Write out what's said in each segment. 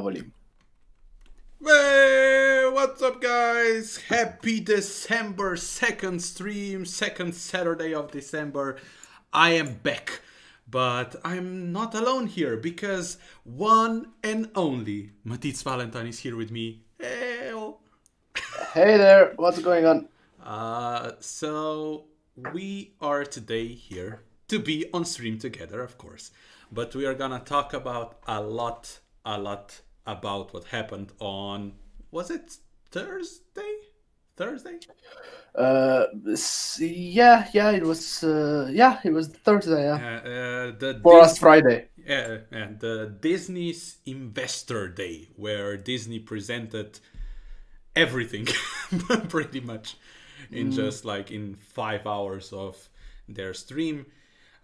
volume. Hey, what's up guys? Happy December, second stream, second Saturday of December. I am back, but I'm not alone here because one and only Matits Valentine is here with me. Hey. Hey there, what's going on? So we are today here to be on stream together, of course, but we are gonna talk about a lot about what happened on, was it Thursday? Yeah, it was Thursday, yeah. The For us, Friday. Yeah, and the Disney's Investor Day, where Disney presented everything, pretty much, in just like in 5 hours of their stream.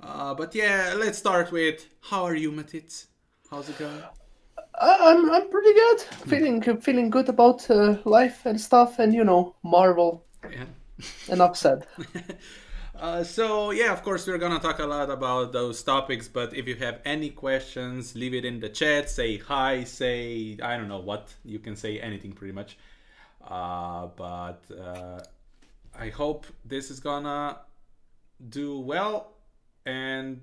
But yeah, let's start with, how are you, Matits? How's it going? I'm pretty good. Feeling good about life and stuff, and Marvel. Yeah. Enough said. So yeah, of course we're gonna talk a lot about those topics, but if you have any questions, leave it in the chat. Say hi, say I don't know what, you can say anything pretty much. But I hope this is gonna do well. And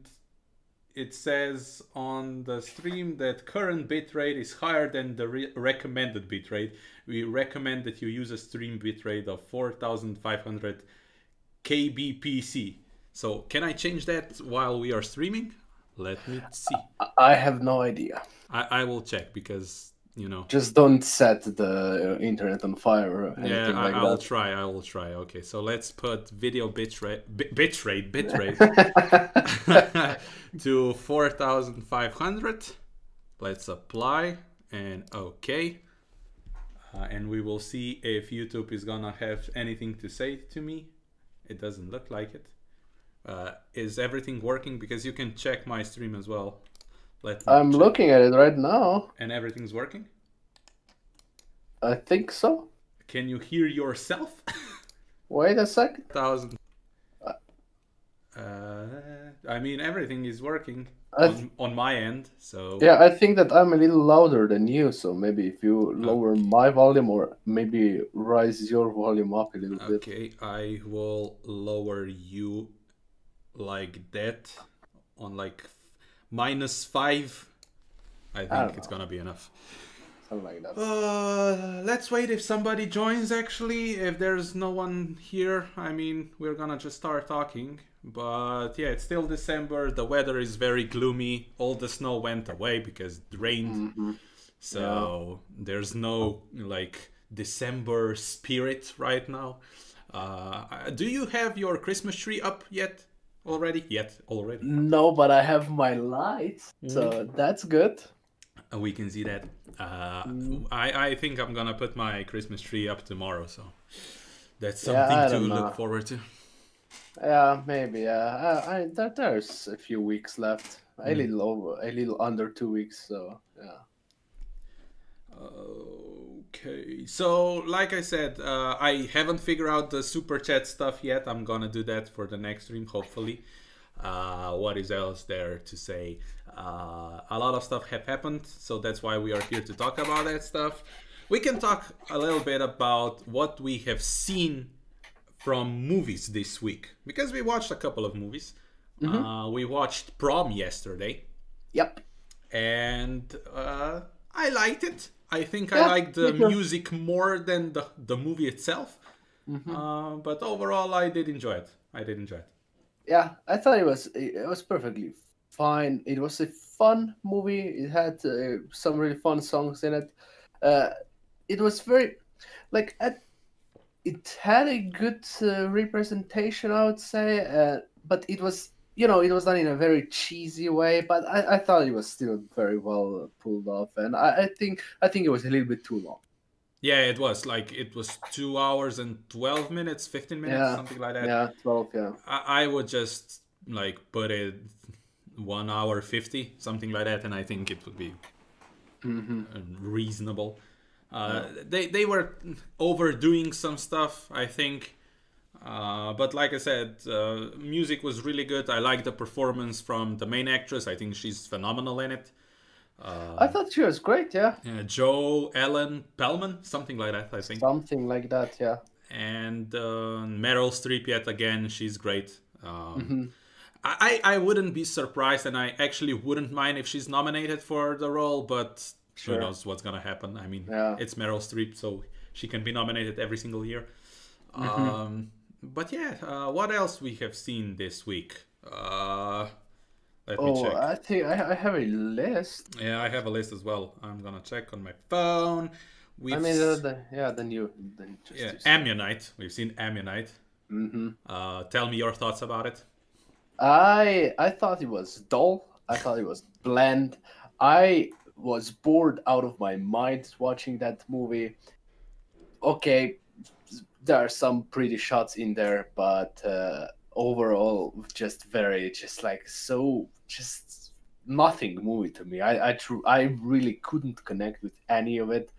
it says on the stream that current bitrate is higher than the recommended bitrate. We recommend that you use a stream bitrate of 4500 kbpc. So can I change that while we are streaming? Let me see. I have no idea. I will check, because just don't set the internet on fire or anything like that. I will try. Okay, so let's put video bitrate to 4500. Let's apply and okay. And we will see if YouTube is gonna have anything to say to me. It doesn't look like it. Is everything working? Because you can check my stream as well. I'm looking at it right now. And everything's working? I think so. Can you hear yourself? Wait a second. I mean, everything is working on my end, so... Yeah, I think that I'm a little louder than you, so maybe if you lower my volume or maybe raise your volume up a little bit. Okay, I will lower you like that on like -5. I think it's gonna be enough. Something like that. Let's wait if somebody joins, actually. If there's no one here, I mean, we're gonna just start talking. But yeah, it's still December. The weather is very gloomy. All the snow went away because it rained. So there's no like December spirit right now. Do you have your Christmas tree up yet? Already? No, but I have my lights, so that's good. We can see that. I think I'm gonna put my Christmas tree up tomorrow, so that's something to look forward to. Yeah, maybe. There's a few weeks left. A little under 2 weeks. So yeah. Okay, so like I said, I haven't figured out the super chat stuff yet. I'm gonna do that for the next stream, hopefully. What is else there to say? A lot of stuff have happened, so that's why we are here to talk about that stuff. We can talk a little bit about what we have seen from movies this week, because we watched a couple of movies. We watched Prom yesterday. Yep. And I liked it. I think I liked the music more than the movie itself. But overall, I did enjoy it. Yeah, I thought it was perfectly fine. It was a fun movie. It had some really fun songs in it. It was very it had a good representation, I would say. But it was it was done in a very cheesy way. But I thought it was still very well pulled off, and I think it was a little bit too long. Yeah, it was 2 hours and 12 minutes, 15 minutes, something like that. Yeah, 12, yeah. I would just put it 1 hour 50, something like that, and I think it would be reasonable. They were overdoing some stuff, I think. But like I said, music was really good. I like the performance from the main actress. I think she's phenomenal in it. I thought she was great. Yeah, Joe Ellen Pellman, something like that, I think. something like that. Yeah. And Meryl Streep yet again, she's great. Hmm. I wouldn't be surprised, and I actually wouldn't mind if she's nominated for the role, but who Sure. knows what's gonna happen. I mean, Yeah. it's Meryl Streep, so she can be nominated every single year. Hmm. But yeah, what else we have seen this week? Let me Oh, check. I think I have a list. Yeah, I have a list as well. I'm gonna check on my phone. I We've mean, the new, just yeah, you said. Ammonite. We've seen Ammonite. Hmm. Tell me your thoughts about it. I thought it was dull. I thought it was bland. I was bored out of my mind watching that movie. Okay, there are some pretty shots in there, but overall, just like so, just nothing movie to me. I really couldn't connect with any of it.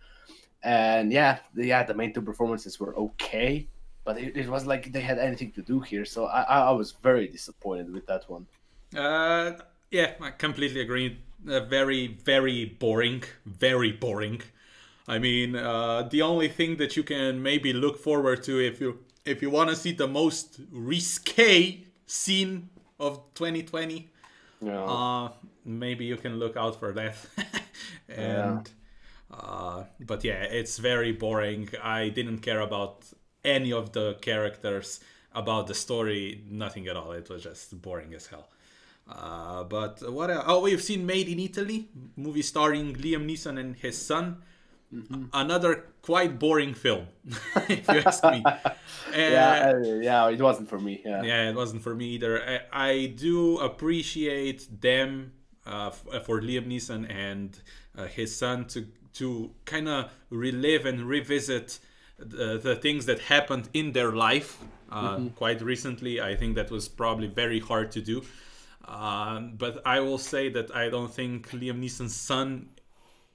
And the main two performances were okay, but it was like they had anything to do here. So I was very disappointed with that one. Uh, yeah, I completely agree. Very, very boring. Very boring. I mean, the only thing that you can maybe look forward to if you want to see the most risque scene of 2020, Yeah, maybe you can look out for that. yeah, And but yeah, it's very boring. I didn't care about any of the characters, about the story, nothing at all. It was just boring as hell. But what else? Oh, we've seen Made in Italy, movie starring Liam Neeson and his son. hmm. Another quite boring film, if you ask me. Yeah. It wasn't for me. Yeah. Yeah, it wasn't for me either. I do appreciate them for Liam Neeson and his son to kind of relive and revisit the things that happened in their life Hmm. quite recently. I think that was probably very hard to do. But I will say that I don't think Liam Neeson's son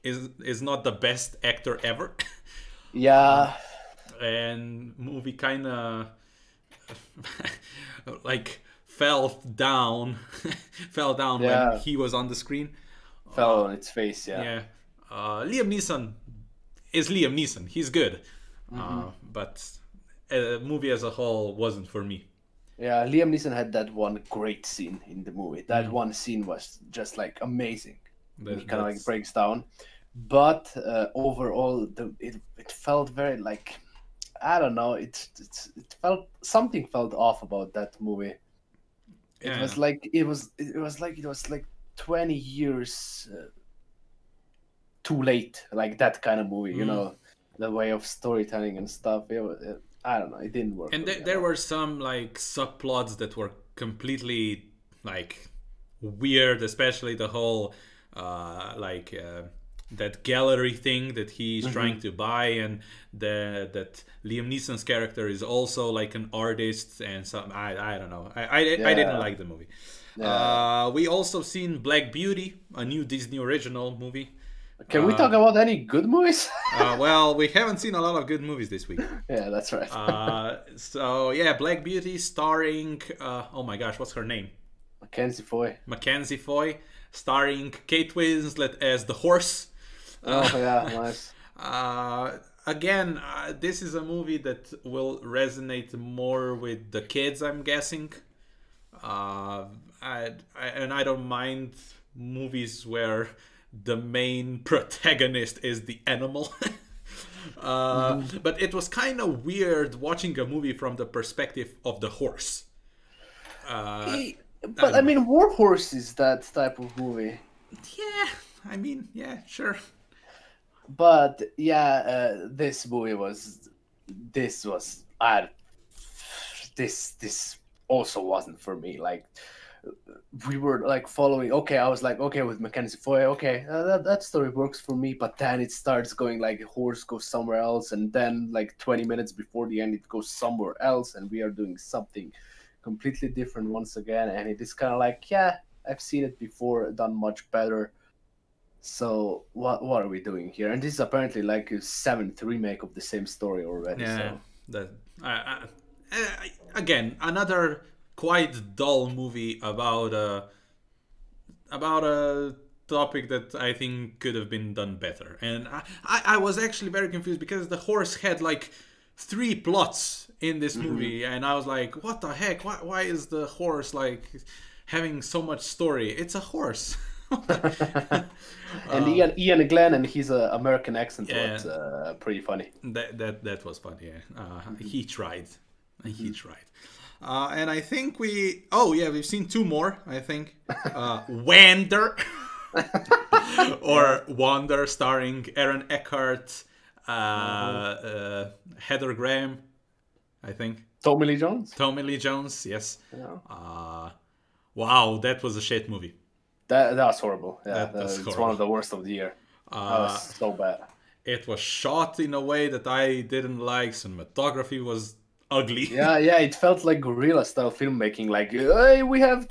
is not the best actor ever. Yeah. And movie kind of like fell down fell down when Yeah. he was on the screen. Fell on its face. Yeah. Yeah, Liam Neeson is Liam Neeson. He's good, Hmm. but the movie as a whole wasn't for me. Yeah. Liam Neeson had that one great scene in the movie. That Mm, one scene was just like amazing. When he kind of like that's breaks down, but overall, it felt very like I don't know. It felt something felt off about that movie. It yeah. was like it was like 20 years too late, like that kind of movie. Mm. The way of storytelling and stuff. I don't know. It didn't work And for me at there all. were some like subplots that were completely like weird, especially the whole that gallery thing that he's trying Hmm. to buy, and that Liam Neeson's character is also like an artist, and some I don't know. I didn't Yeah, like the movie. yeah. We also seen Black Beauty, a new Disney original movie. Can we talk about any good movies? Well, we haven't seen a lot of good movies this week. Yeah, that's right. So yeah, Black Beauty starring oh my gosh, what's her name? Mackenzie Foy. Mackenzie Foy, starring Kate Winslet as the horse. Oh yeah, nice. Again, this is a movie that will resonate more with the kids, I'm guessing. And I don't mind movies where the main protagonist is the animal. Hmm. But it was kind of weird watching a movie from the perspective of the horse. Uh, I But I don't know. mean, War Horse is that type of movie. Yeah, I mean, yeah, sure. But yeah, this was this also wasn't for me. Like we were like following. Okay, I was like, okay, with Mackenzie Foy, okay, that story works for me. But then it starts going like horse goes somewhere else, and then like 20 minutes before the end, it goes somewhere else, and we are doing something completely different once again. And it is kind of like, yeah, I've seen it before, done much better. So what are we doing here? And this is apparently like a seventh remake of the same story already. Yeah, So that again another quite dull movie about a topic that I think could have been done better. And I was actually very confused because the horse had like 3 plots in this movie, and I was like, what the heck? Why is the horse like having so much story? It's a horse. And Ian Glenn and his American accent Yeah. was pretty funny. That was funny. Yeah, he tried. He tried. And I think we've seen 2 more. I think Wander or Wander, starring Aaron Eckhart, Heather Graham, I think. Tommy Lee Jones. Tommy Lee Jones, yes. Yeah. Wow, that was a shit movie. That was horrible. Yeah, That was it's horrible. one of the worst of the year. That was so bad. It was shot in a way that I didn't like. Cinematography was ugly. Yeah, it felt like guerrilla style filmmaking. Like, hey, we have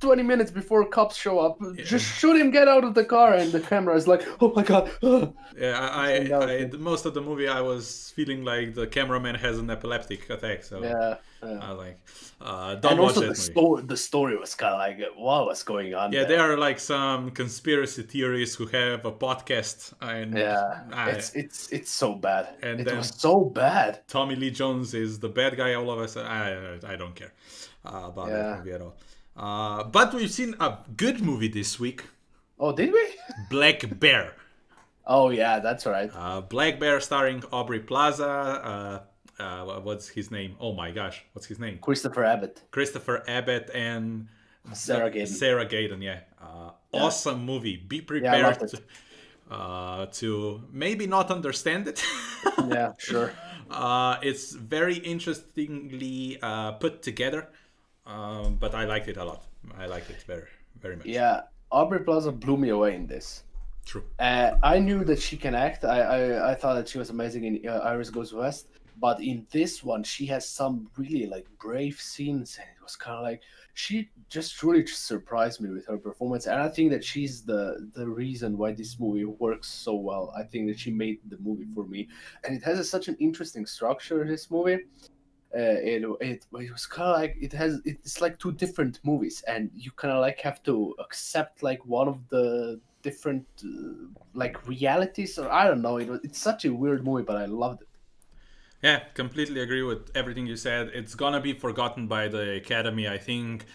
20 minutes before cops show up. Just shoot him, get out of the car, and the camera is like, oh my god. Yeah, I most of the movie I was feeling like the cameraman has an epileptic attack. So yeah. I was like, Don't watch that movie. The story was kind of like, what was going on? Yeah, there are like some conspiracy theorists who have a podcast, and it's so bad. And it was so bad. Tommy Lee Jones is the bad guy. All of us, I don't care about that movie at all. But we've seen a good movie this week. Oh, did we? Black Bear. Oh yeah, that's right. Black Bear, starring Aubrey Plaza. What's his name? Oh my gosh, what's his name? Christopher Abbott. Christopher Abbott and Sarah Gaden. Sarah Gaden, yeah. Awesome movie. Be prepared to maybe not understand it. Yeah, sure. It's very interestingly put together, but I liked it a lot. I liked it very, very much. Yeah, Aubrey Plaza blew me away in this. True. I knew that she can act. I thought that she was amazing in Iris Goes West. But in this one, she has some really like brave scenes, and it was kind of like she just truly surprised me with her performance. And I think that she's the reason why this movie works so well. I think that she made the movie for me, and it has such an interesting structure. This movie, it was kind of like it's like 2 different movies, and you kind of like have to accept like one of the different like realities, or I don't know. It's such a weird movie, but I loved it. Yeah, completely agree with everything you said. It's gonna be forgotten by the Academy. I think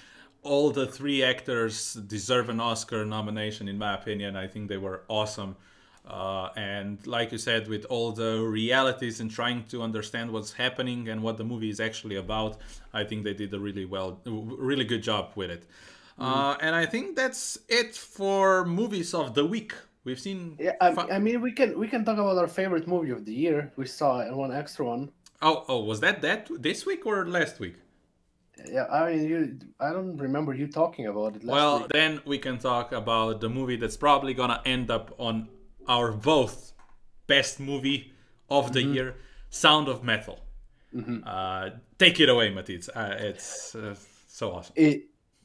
all the 3 actors deserve an Oscar nomination, in my opinion. I think they were awesome. And like you said, with all the realities and trying to understand what's happening and what the movie is actually about, I think they did a really good job with it. And I think that's it for movies of the week. We've seen. Yeah, I mean, we can talk about our favorite movie of the year. We saw one extra one. Oh, was that this week or last week? Yeah, I mean, I don't remember you talking about it last week. Then we can talk about the movie that's probably gonna end up on our both best movie of the year, Sound of Metal. Take it away, Matthias. It's so awesome.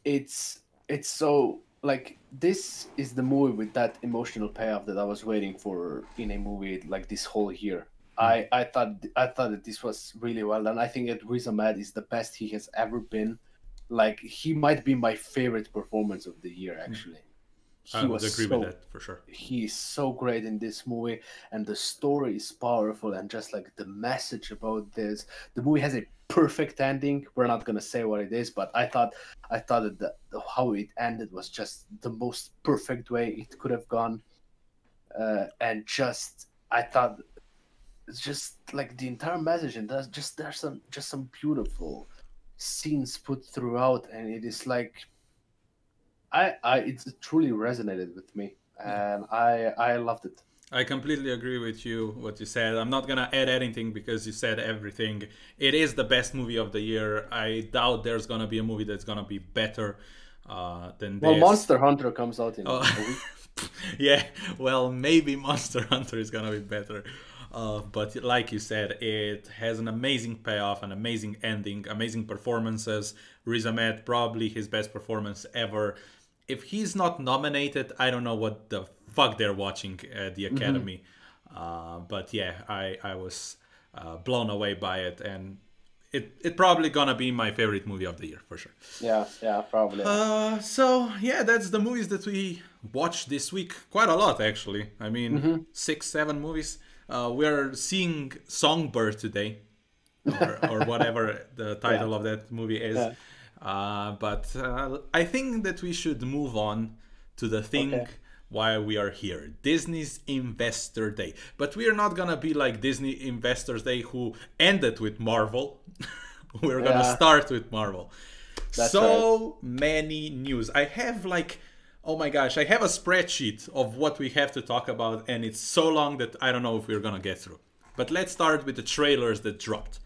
It's so. Like, this is the movie with that emotional payoff that I was waiting for in a movie like this whole year. I thought that this was really well done. I think that Riz Ahmed is the best he has ever been. Like, he might be my favorite performance of the year, actually. I would agree with that for sure. He's so great in this movie, and the story is powerful, and just like the message about this, the movie has a perfect ending. We're not gonna say what it is, but I thought that how it ended was just the most perfect way it could have gone, and just I thought it's just like the entire message, and there's some beautiful scenes put throughout, and it is like it truly resonated with me, and I loved it. I completely agree with you, what you said. I'm not going to add anything because you said everything. It is the best movie of the year. I doubt there's going to be a movie that's going to be better than this. Well, Monster Hunter comes out in a week. Yeah, well, maybe Monster Hunter is going to be better. But like you said, it has an amazing payoff, an amazing ending, amazing performances. Riz Ahmed, probably his best performance ever. If he's not nominated, I don't know what the fuck they're watching at the Academy. But yeah, I was blown away by it, and it probably gonna be my favorite movie of the year for sure. Yeah, probably. So yeah, that's the movies that we watched this week quite a lot, actually. I mean, Hmm. 6, 7 movies. We're seeing Songbird today, or whatever the Yeah, title of that movie is. yeah. But I think that we should move on to the thing Okay. why we are here, Disney's Investor Day. But we are not gonna be like Disney Investors Day who ended with Marvel. We're gonna Yeah, start with Marvel. that's right. So many news. I have like, oh my gosh, I have a spreadsheet of what we have to talk about, and it's so long that I don't know if we're gonna get through. But let's start with the trailers that dropped.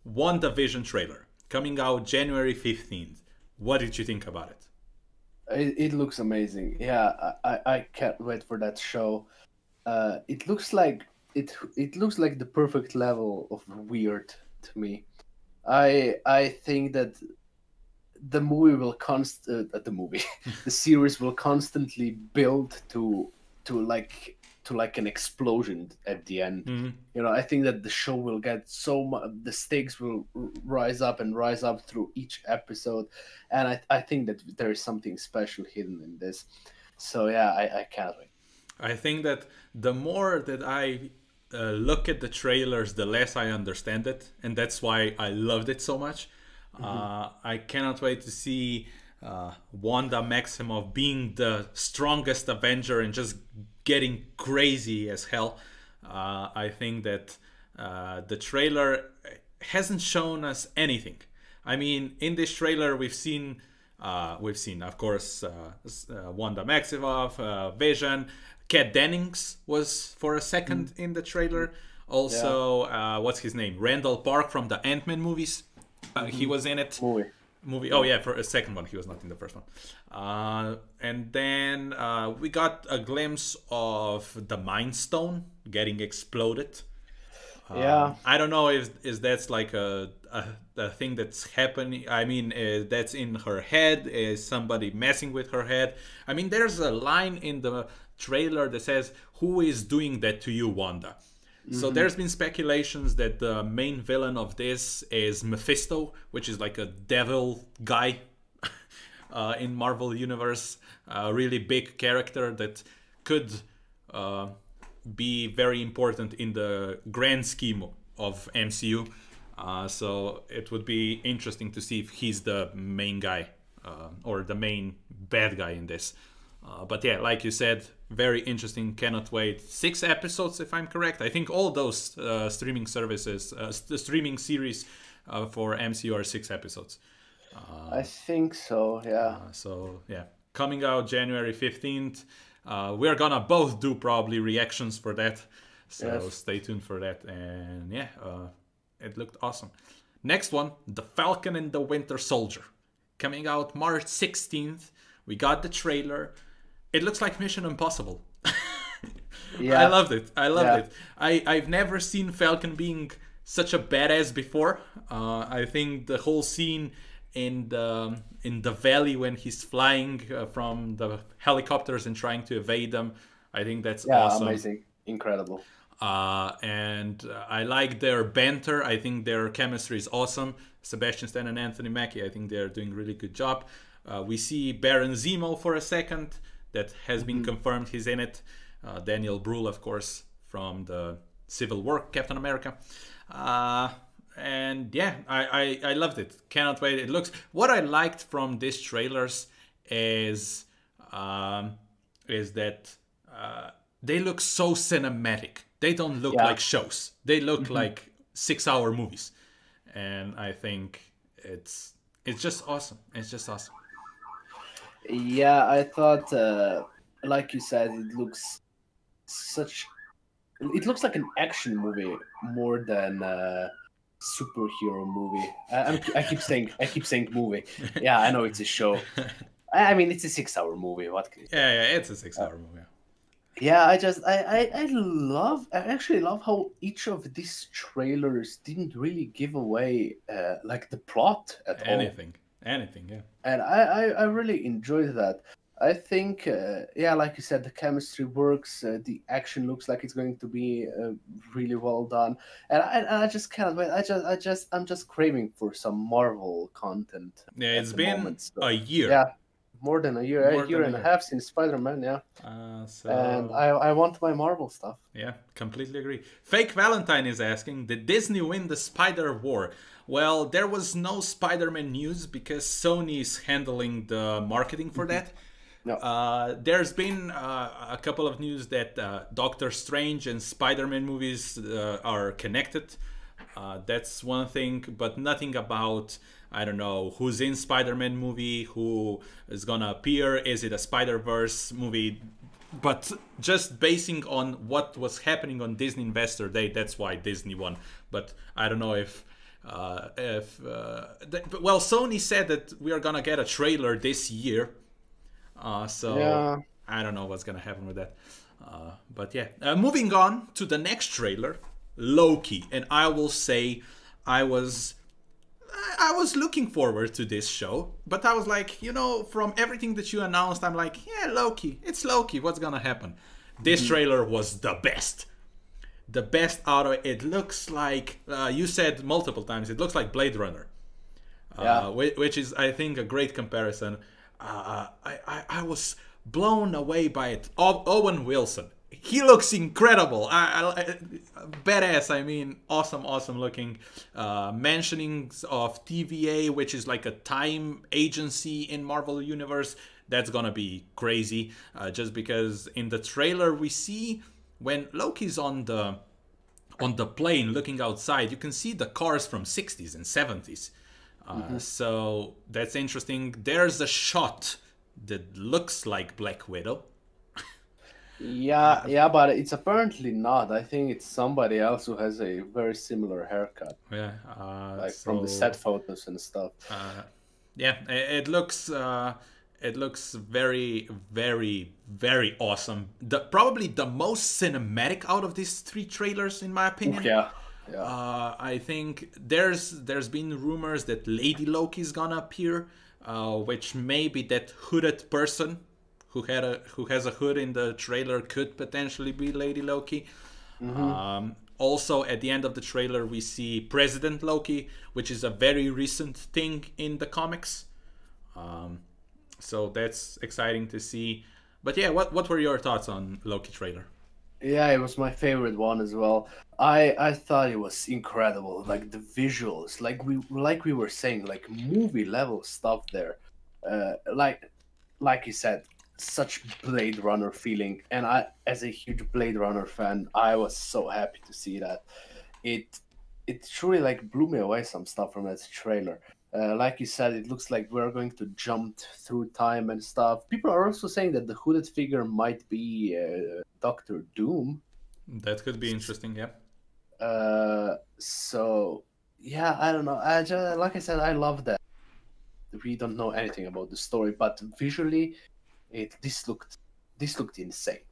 WandaVision trailer coming out January 15th. What did you think about it? It looks amazing. Yeah, I can't wait for that show. It looks like it looks like the perfect level of weird to me. I think that the movie will the movie the series will constantly build to like an explosion at the end. Mhm. I think that the show will get so much, the stakes will rise up and rise up through each episode, and I think that there is something special hidden in this. So yeah, I can't wait. I think that the more that I look at the trailers, the less I understand it, and that's why I loved it so much. Hmm. I cannot wait to see Wanda Maximoff being the strongest Avenger and just getting crazy as hell. I think that the trailer hasn't shown us anything. I mean, in this trailer, we've seen, of course, Wanda Maximoff, Vision. Kat Dennings was for a second in the trailer. Yeah. Also, what's his name? Randall Park from the Ant-Man movies. He Hmm. was in it. Movie. Movie. Oh yeah, for a second one, he was not in the first one. And then we got a glimpse of the Mind Stone getting exploded. Yeah. I don't know if is that's like a thing that's happening. I mean, that's in her head. Is somebody messing with her head? I mean, there's a line in the trailer that says, "Who is doing that to you, Wanda?" So Hmm. there's been speculations that the main villain of this is Mephisto, which is like a devil guy in Marvel Universe, a really big character that could uh, be very important in the grand scheme of MCU. So it would be interesting to see if he's the main guy or the main bad guy in this. But yeah, like you said, very interesting. Cannot wait. 6 episodes, if I'm correct. I think all those streaming services, the streaming series for MCU are 6 episodes. I think so. Yeah. So yeah, coming out January 15th. We're gonna both do probably reactions for that. So Yes. stay tuned for that. And yeah, it looked awesome. Next one, The Falcon and the Winter Soldier. Coming out March 16th. We got the trailer. It looks like Mission Impossible. I Yeah. loved it. I loved Yeah. it. I've never seen Falcon being such a badass before. I think the whole scene in the valley when he's flying from the helicopters and trying to evade them, I think that's Yeah. awesome. Amazing. Incredible. And I like their banter. I think their chemistry is awesome. Sebastian Stan and Anthony Mackie, I think they're doing a really good job. We see Baron Zemo for a second. That has been Hmm. confirmed. He's in it. Daniel Brühl, of course, from the Civil War Captain America. Uh, and yeah, I loved it. Cannot wait. It looks. What I liked from these trailers is um, that they look so cinematic. They don't look Yeah. like shows. They look Hmm. like 6 hour movies, and I think it's just awesome. It's just awesome. Yeah, I thought, like you said, such. It looks like an action movie more than a superhero movie. I keep saying movie. Yeah, I know it's a show. I mean, it's a 6 hour movie. What can you say? Yeah, it's a 6 hour movie. Yeah, I actually love how each of these trailers didn't really give away like the plot at all, Anything, yeah. and I really enjoyed that. I think, yeah, like you said, the chemistry works. The action looks like it's going to be really well done, and I just can't wait. I'm just craving for some Marvel content Yeah, at it's the been moment. So a year. yeah. more than a More year than a and a year. half since Spider-Man, yeah. So And I want my Marvel stuff. yeah, completely agree. Fake Valentine is asking, did Disney win the Spider War? Well, there was no Spider-Man news because Sony is handling the marketing for that. No. There's been a couple of news that Doctor Strange and Spider-Man movies are connected. That's one thing, but nothing about, I don't know, who's in Spider-Man movie, who is gonna appear, is it a Spider-Verse movie? But just basing on what was happening on Disney Investor Day, that's why Disney won. But I don't know if well, Sony said that we are gonna get a trailer this year, so Yeah. I don't know what's gonna happen with that. But yeah, moving on to the next trailer, Loki, and I will say I was looking forward to this show, but I was like, from everything that you announced, I'm like, yeah, Loki, it's Loki, what's gonna happen? This trailer was the best. The best out of it. It looks like, you said multiple times, it looks like Blade Runner. Yeah. Which is, I think, a great comparison. I was blown away by it. Owen Wilson. He looks incredible. Badass. I mean, awesome looking. Mentionings of TVA, which is like a time agency in Marvel Universe. That's gonna be crazy. Just because in the trailer we see when Loki's on the plane looking outside, you can see the cars from 60s and 70s. So that's interesting. There's a shot that looks like Black Widow. Yeah, but it's apparently not. I think it's somebody else who has a very similar haircut, Yeah, like from the set photos and stuff. Yeah, it looks very, very, very awesome. Probably the most cinematic out of these three trailers, in my opinion. Yeah. I think there's been rumors that Lady Loki is gonna appear, which maybe that hooded person who has a hood in the trailer could potentially be Lady Loki. Also, at the end of the trailer, we see President Loki, which is a very recent thing in the comics. So that's exciting to see. But yeah, what were your thoughts on Loki trailer? Yeah, it was my favorite one as well. I thought it was incredible, like the visuals, like we were saying, like movie level stuff there. Like you said, such Blade Runner feeling, and I, as a huge Blade Runner fan, I was so happy to see that. It truly like blew me away, some stuff from that trailer. Like you said, it looks like we're going to jump through time and stuff. People are also saying that the hooded figure might be Doctor Doom. That could be interesting, yeah. So yeah, I don't know. I just, like I said, I love that. We don't know anything about the story, but visually, this looked insane.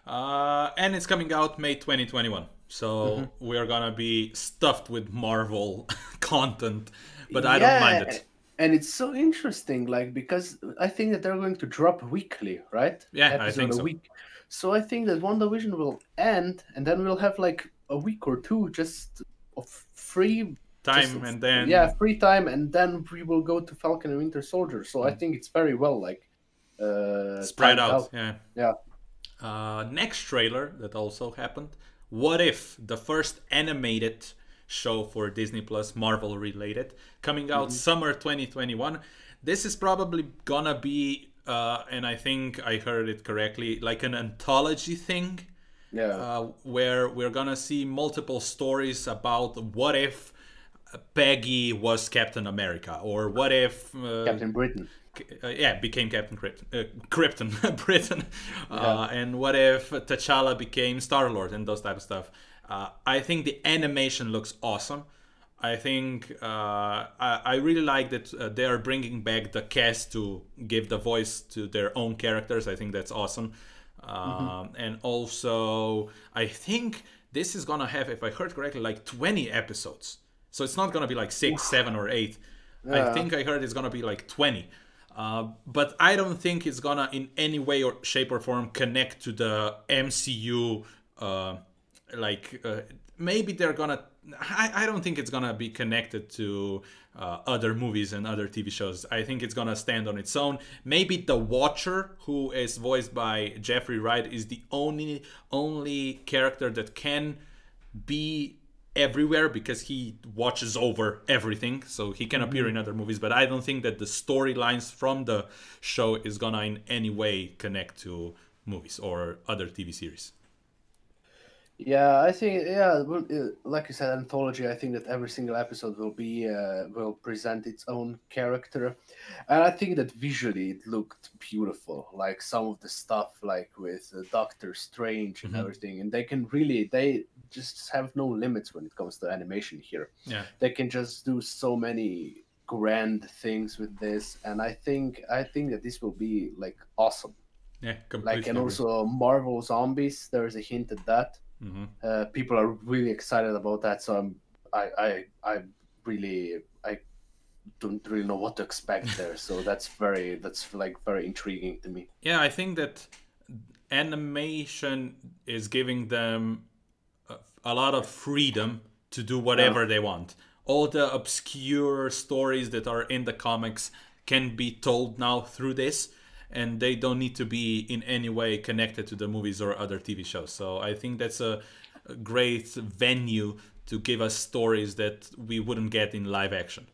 And it's coming out May 2021. So we're gonna be stuffed with Marvel content, but I don't mind it. And it's so interesting, like, because I think that they're going to drop weekly, right? Yeah, Episode I think so. a week. So I think that WandaVision will end, and then we'll have like a week or two just of free time, and then free time, and then we will go to Falcon and Winter Soldier. So I think it's very well like spread out. Yeah. Next trailer that also happened. What If, the first animated show for Disney Plus, Marvel related, coming out summer 2021. This is probably gonna be, and I think I heard it correctly, like an anthology thing. Yeah. Where we're gonna see multiple stories about what if Peggy was Captain America, or what if Captain Britain. Became Captain Krypton, Britain, and what if T'Challa became Star-Lord and those type of stuff. I think the animation looks awesome. I think I really like that they are bringing back the cast to give the voice to their own characters. I think that's awesome. And also, I think this is gonna have, if I heard correctly, like 20 episodes. So it's not gonna be like 6, 7, or 8. I think I heard it's gonna be like 20. But I don't think it's gonna in any way or shape or form connect to the MCU like maybe they're gonna. I don't think it's gonna be connected to other movies and other TV shows. I think it's gonna stand on its own. Maybe the Watcher, who is voiced by Jeffrey Wright, is the only character that can be everywhere because he watches over everything, so he can appear in other movies. But I don't think that the storylines from the show is gonna in any way connect to movies or other TV series. Yeah, I think like you said, anthology. I think that every single episode will present its own character, and I think that visually it looked beautiful. Like some of the stuff, like with Doctor Strange and everything, and they just have no limits when it comes to animation here. Yeah, They can just do so many grand things with this, and I think that this will be like awesome. yeah, Like, completely and agree. also Marvel Zombies. There is a hint at that. Hmm. People are really excited about that, so I really I don't really know what to expect there. So that's like very intriguing to me. Yeah, I think that animation is giving them a lot of freedom to do Yeah, whatever they want. All the obscure stories that are in the comics can be told now through this, and they don't need to be in any way connected to the movies or other TV shows. So I think that's a great venue to give us stories that we wouldn't get in live action.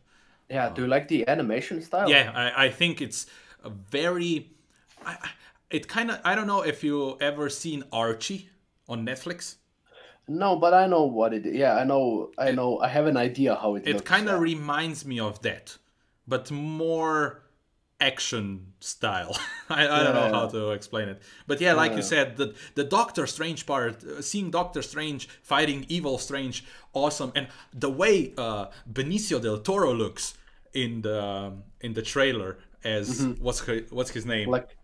yeah. Do you like the animation style? Yeah, I think it's a very. It kind of. I don't know if you ever seen Archie on Netflix. No, but I know what it. Yeah, I know. I It, know. I have an idea how it it looks. kind of reminds me of that, but more action style. I don't know how Yeah, to explain it. But yeah, like you yeah. said, the Doctor Strange part, seeing Doctor Strange fighting evil Strange, awesome. And the way Benicio del Toro looks in the trailer as Hmm. what's his name? Like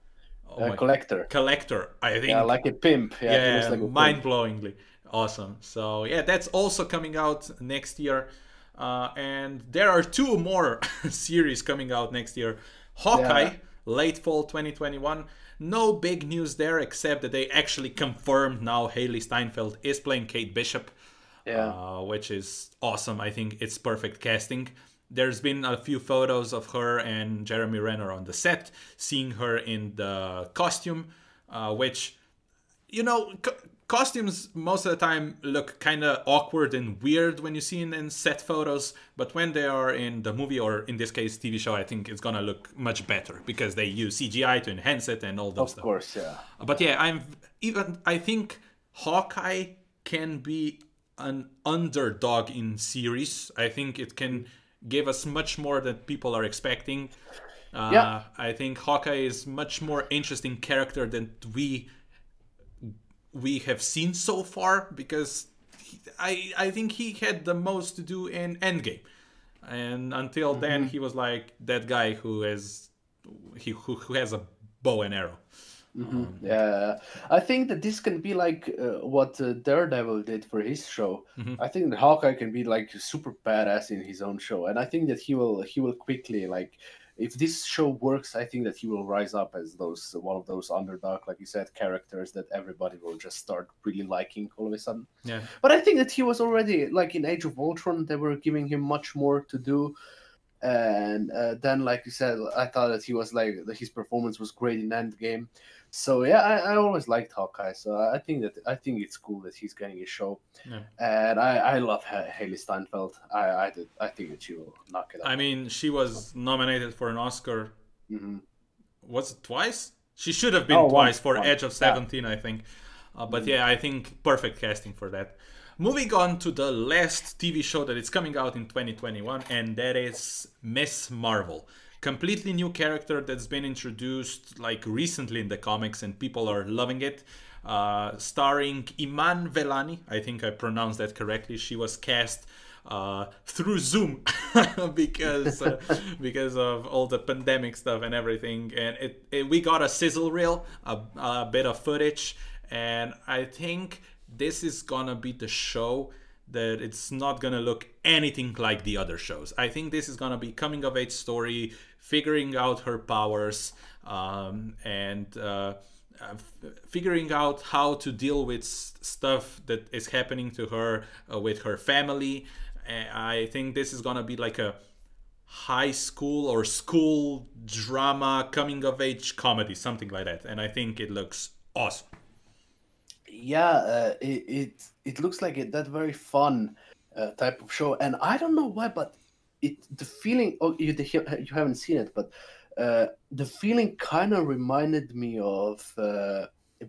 Oh a my, collector. Collector. I Yeah, think, like a pimp. Yeah, he looks yeah, like a pimp. mind-blowingly awesome. So yeah, that's also coming out next year. And there are two more series coming out next year. Yeah, Hawkeye, late fall 2021. No big news there except that they actually confirmed now Haley Steinfeld is playing Kate Bishop, yeah. which is awesome. I think it's perfect casting. There's been a few photos of her and Jeremy Renner on the set, seeing her in the costume, which, you know, costumes most of the time look kind of awkward and weird when you see in set photos, but when they are in the movie, or in this case TV show, I think it's gonna look much better because they use CGI to enhance it and all those Of stuff. course, yeah. But yeah, I think Hawkeye can be an underdog in series. I think it can give us much more than people are expecting. Yeah, I think Hawkeye is much more interesting character than we have seen so far, because I think he had the most to do in Endgame, and until then hmm he was like that guy who has a bow and arrow. yeah. I think that this can be like what Daredevil did for his show. Mhm. I think that Hawkeye can be like super badass in his own show, and I think that he will quickly like. If this show works, I think that he will rise up as those one of those underdog, like you said, characters that everybody will just start really liking all of a sudden. Yeah, But I think that he was already like in Age of Ultron. They were giving him much more to do, and then, like you said, I thought that he was like that his performance was great in Endgame. So yeah, I always liked Hawkeye. So I think it's cool that he's getting a show, yeah. and I love Haley Steinfeld. I think that she will knock it I out. mean, she was nominated for an Oscar. Hmm. Was it twice? She should have been Oh, twice once, for once. Edge of Yeah. 17, I think. But Mhm. yeah, I think perfect casting for that. Moving on to the last TV show that is coming out in 2021, and that is Miss Marvel. Completely new character that's been introduced like recently in the comics, and people are loving it. Starring Iman Velani, I think I pronounced that correctly. She was cast through Zoom because because of all the pandemic stuff and everything. And we got a sizzle reel, a bit of footage, and I think this is gonna be the show that it's not gonna look anything like the other shows. I think this is gonna be coming of age story, figuring out her powers, and figuring out how to deal with stuff that is happening to her with her family. I think this is gonna be like a high school or school drama coming of age comedy, something like that, and I think it looks awesome. Yeah, it looks like that very fun type of show, and I don't know why, but the feeling. Oh, you haven't seen it, but the feeling kind of reminded me of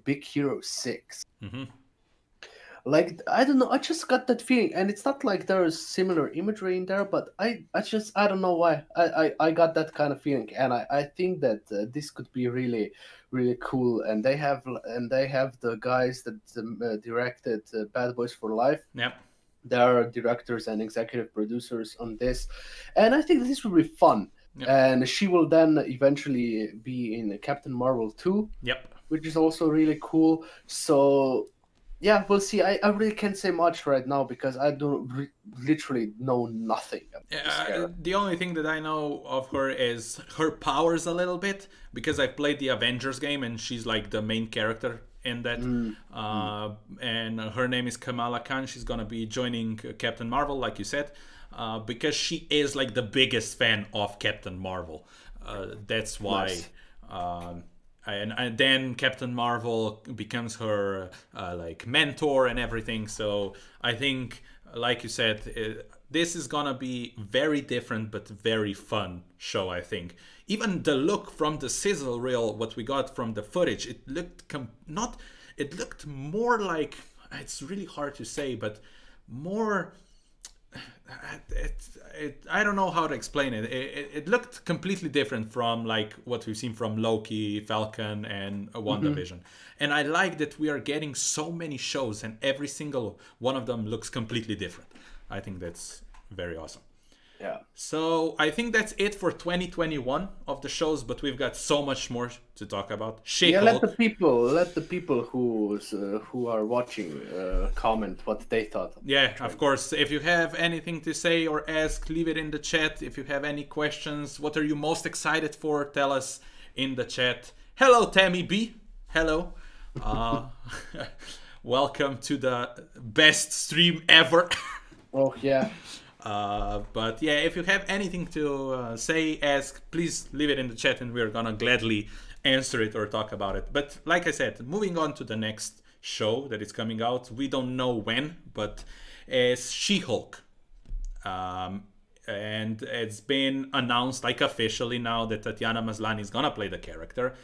Big Hero 6. Mm-hmm. Like, I don't know, I just got that feeling, and it's not like there is similar imagery in there, but I don't know why I got that kind of feeling, and I think that this could be really really cool, and they have the guys that directed Bad Boys for Life. Yep. They are directors and executive producers on this, and I think this will be fun. Yep. And she will then eventually be in Captain Marvel 2, Yep. which is also really cool. So yeah, we'll see. I really can't say much right now because I don't literally know nothing about this character. The only thing that I know of her is her powers a little bit, because I played the Avengers game and she's like the main character in that. And her name is Kamala Khan. She's gonna be joining Captain Marvel, like you said, because she is like the biggest fan of Captain Marvel. That's why. Nice. And then Captain Marvel becomes her like mentor and everything. So I think, like you said, this is gonna be very different but very fun show. I think even the look from the sizzle reel, what we got from the footage, it looked it looked more like, it's really hard to say, but more. I don't know how to explain it. It looked completely different from like what we've seen from Loki, Falcon, and WandaVision. And I like that we are getting so many shows and every single one of them looks completely different. I think that's very awesome. Yeah. So I think that's it for 2021 of the shows, but we've got so much more to talk about. Yeah, let the people who are watching comment what they thought. Yeah, of course. If you have anything to say or ask, leave it in the chat. If you have any questions, what are you most excited for? Tell us in the chat. Hello, Tammy B. Hello. Welcome to the best stream ever. Oh yeah. But yeah, if you have anything to say, ask, please leave it in the chat and we're gonna gladly answer it or talk about it. But like I said, moving on to the next show that is coming out, we don't know when, but it's She-Hulk. And it's been announced like officially now that Tatiana Maslany is gonna play the character.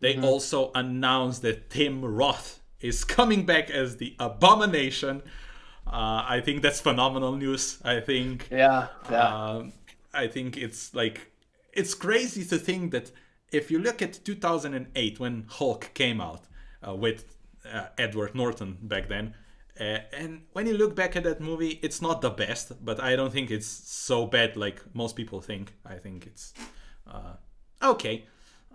They also announced that Tim Roth is coming back as the Abomination. I think that's phenomenal news. I think I think it's like, it's crazy to think that if you look at 2008 when Hulk came out with Edward Norton back then, and when you look back at that movie, it's not the best, but I don't think it's so bad like most people think. I think it's okay.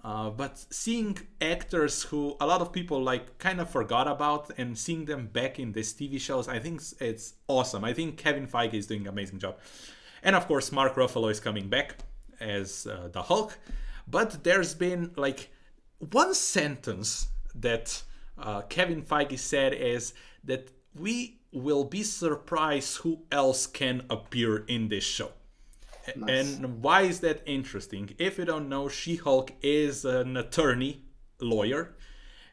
But seeing actors who a lot of people like kind of forgot about and seeing them back in these TV shows, I think it's awesome. I think Kevin Feige is doing an amazing job. And of course, Mark Ruffalo is coming back as the Hulk. But there's been like one sentence that Kevin Feige said is that we will be surprised who else can appear in this show. Nice. And why is that interesting? If you don't know, She-Hulk is an attorney, lawyer,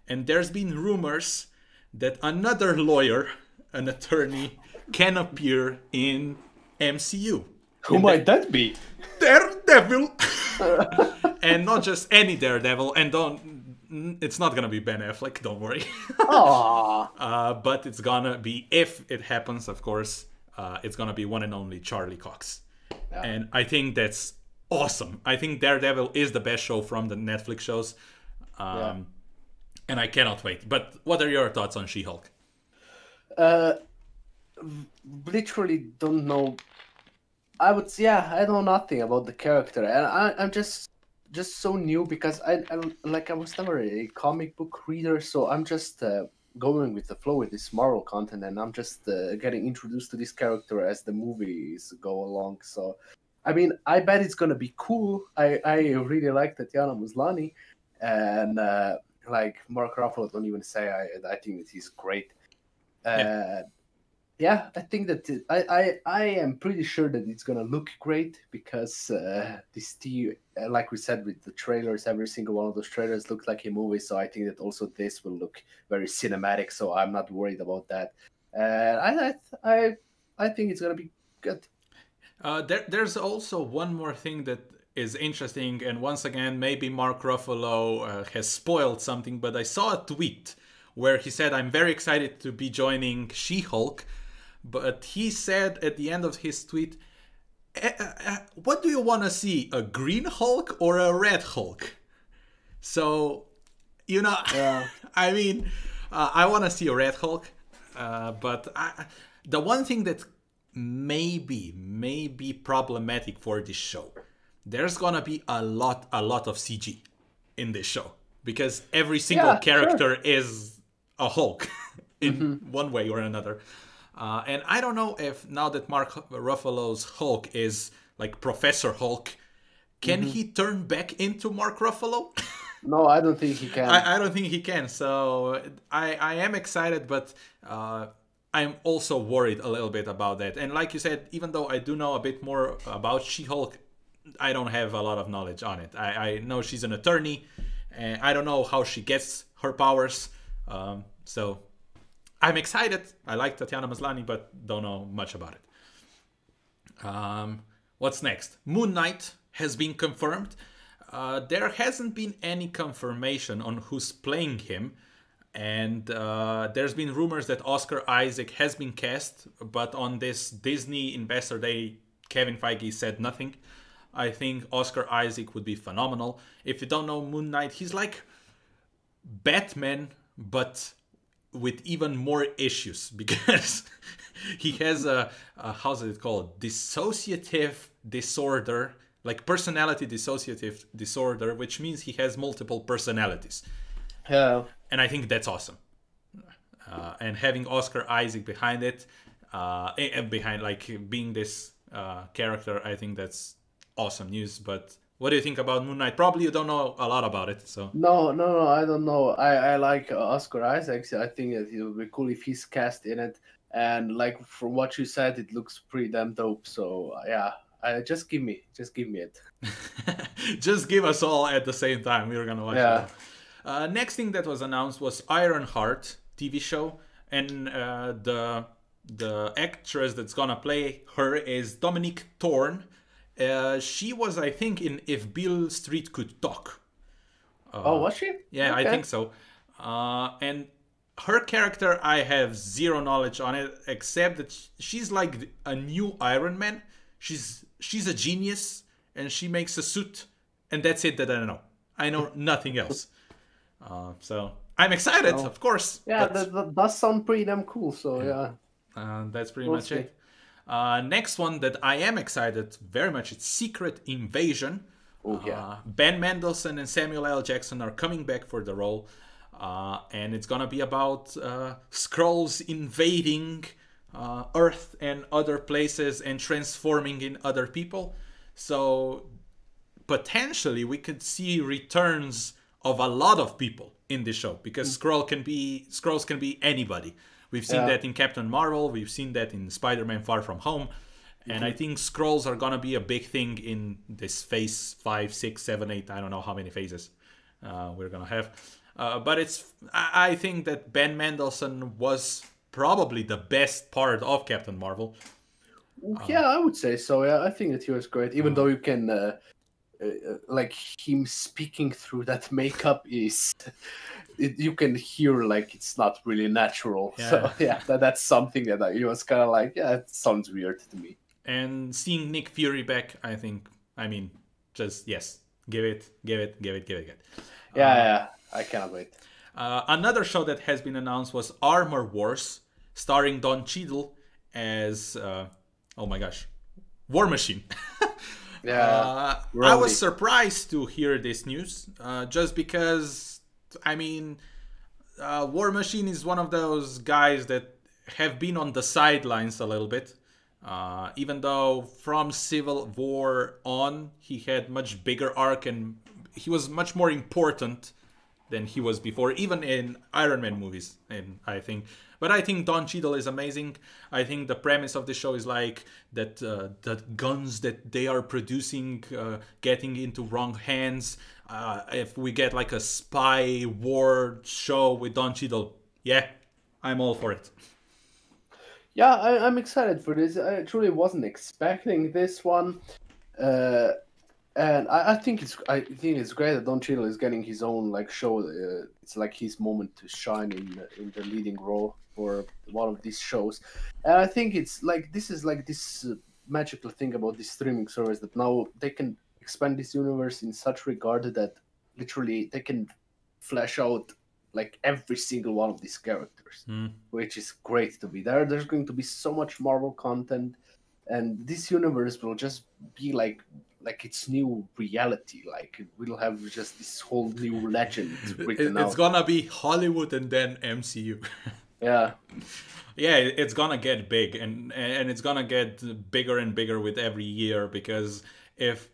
and there's been rumors that another lawyer, an attorney, can appear in MCU. Who might that be? Daredevil! And not just any Daredevil, and it's not gonna be Ben Affleck, don't worry. But it's gonna be, if it happens, of course, it's gonna be one and only Charlie Cox. Yeah. And I think that's awesome. I think Daredevil is the best show from the Netflix shows. And I cannot wait. But what are your thoughts on She-Hulk? Literally don't know. I know nothing about the character. And I'm just so new because I was never a comic book reader. So I'm just going with the flow with this Marvel content, and I'm just getting introduced to this character as the movies go along. So, I mean, I bet it's gonna be cool. I really like Tatiana Maslany, and like Mark Ruffalo, don't even say. I think that he's great. Yeah, I think that I am pretty sure that it's gonna look great because like we said with the trailers, every single one of those trailers looked like a movie. So I think that also this will look very cinematic. So I'm not worried about that. I think it's gonna be good. There's also one more thing that is interesting, and once again, maybe Mark Ruffalo has spoiled something, but I saw a tweet where he said, "I'm very excited to be joining She-Hulk." But he said at the end of his tweet, what do you want to see, a green Hulk or a red Hulk? So, Yeah. I mean, I want to see a red Hulk. But the one thing that may be problematic for this show, there's going to be a lot of CG in this show. Because every single character is a Hulk in one way or another. And I don't know if now that Mark Ruffalo's Hulk is like Professor Hulk, can he turn back into Mark Ruffalo? No, I don't think he can. I don't think he can. So I am excited, but I'm also worried a little bit about that. And like you said, even though I do know a bit more about She-Hulk, I don't have a lot of knowledge on it. I know she's an attorney, and I don't know how she gets her powers. So I'm excited. I like Tatiana Maslany, but don't know much about it. What's next? Moon Knight has been confirmed. There hasn't been any confirmation on who's playing him. And there's been rumors that Oscar Isaac has been cast. But on this Disney Investor Day, Kevin Feige said nothing. I think Oscar Isaac would be phenomenal. If you don't know Moon Knight, he's like Batman, but with even more issues, because he has a how's it called, dissociative disorder, like personality dissociative disorder, which means he has multiple personalities. Yeah. And I think that's awesome. And having Oscar Isaac behind it, behind like being this character, I think that's awesome news. But what do you think about Moon Knight? Probably you don't know a lot about it, so. No, I don't know. I like Oscar Isaac. I think that it would be cool if he's cast in it. And like from what you said, it looks pretty damn dope. So yeah, just give me it. Just give us all at the same time. We're gonna watch it. Next thing that was announced was Ironheart TV show, and the actress that's gonna play her is Dominique Thorne. She was, I think, in If Beale Street Could Talk. Was she? Yeah, okay. I think so. And her character, I have zero knowledge on it, except that she's like a new Iron Man. She's a genius, and she makes a suit, and that's it that I know. I know nothing else. So I'm excited, of course. Yeah, that does sound pretty damn cool. So yeah. That's pretty much it. Next one that I am excited very much, it's Secret Invasion. Oh, yeah. Ben Mendelsohn and Samuel L. Jackson are coming back for the role. And it's gonna be about Skrulls invading Earth and other places and transforming in other people. So potentially we could see returns of a lot of people in this show, because Skrulls can be anybody. We've seen that in Captain Marvel. We've seen that in Spider-Man Far From Home. And I think Skrulls are going to be a big thing in this phase 5, 6, 7, 8. I don't know how many phases we're going to have. But I think that Ben Mendelsohn was probably the best part of Captain Marvel. Yeah, I would say so. Yeah, I think that he was great. Even though you can... like him speaking through that makeup you can hear like it's not really natural. Yeah. So yeah, that's something that he was kind of like, yeah, it sounds weird to me. And seeing Nick Fury back, just yes, give it. Yeah, I cannot wait. Another show that has been announced was Armor Wars, starring Don Cheadle as oh my gosh, War Machine. Yeah, I was surprised to hear this news, just because, War Machine is one of those guys that have been on the sidelines a little bit. Even though from Civil War on, he had much bigger arc and he was much more important than he was before, even in Iron Man movies. And I think, but I think Don Cheadle is amazing. I think the premise of the show is like that the guns that they are producing getting into wrong hands. If we get like a spy war show with Don Cheadle, yeah, I'm all for it. Yeah, I'm excited for this. I truly wasn't expecting this one. Uh, And I think it's great that Don Cheadle is getting his own like show. It's like his moment to shine in the leading role for one of these shows. And I think it's like this is like this magical thing about this streaming service that now they can expand this universe in such regard that literally they can flesh out like every single one of these characters, which is great to be there. There's going to be so much Marvel content, and this universe will just be like its new reality. Like we'll have just this whole new legend written It's out. gonna be Hollywood and then MCU. Yeah, Yeah, it's gonna get big, and it's gonna get bigger and bigger with every year, because if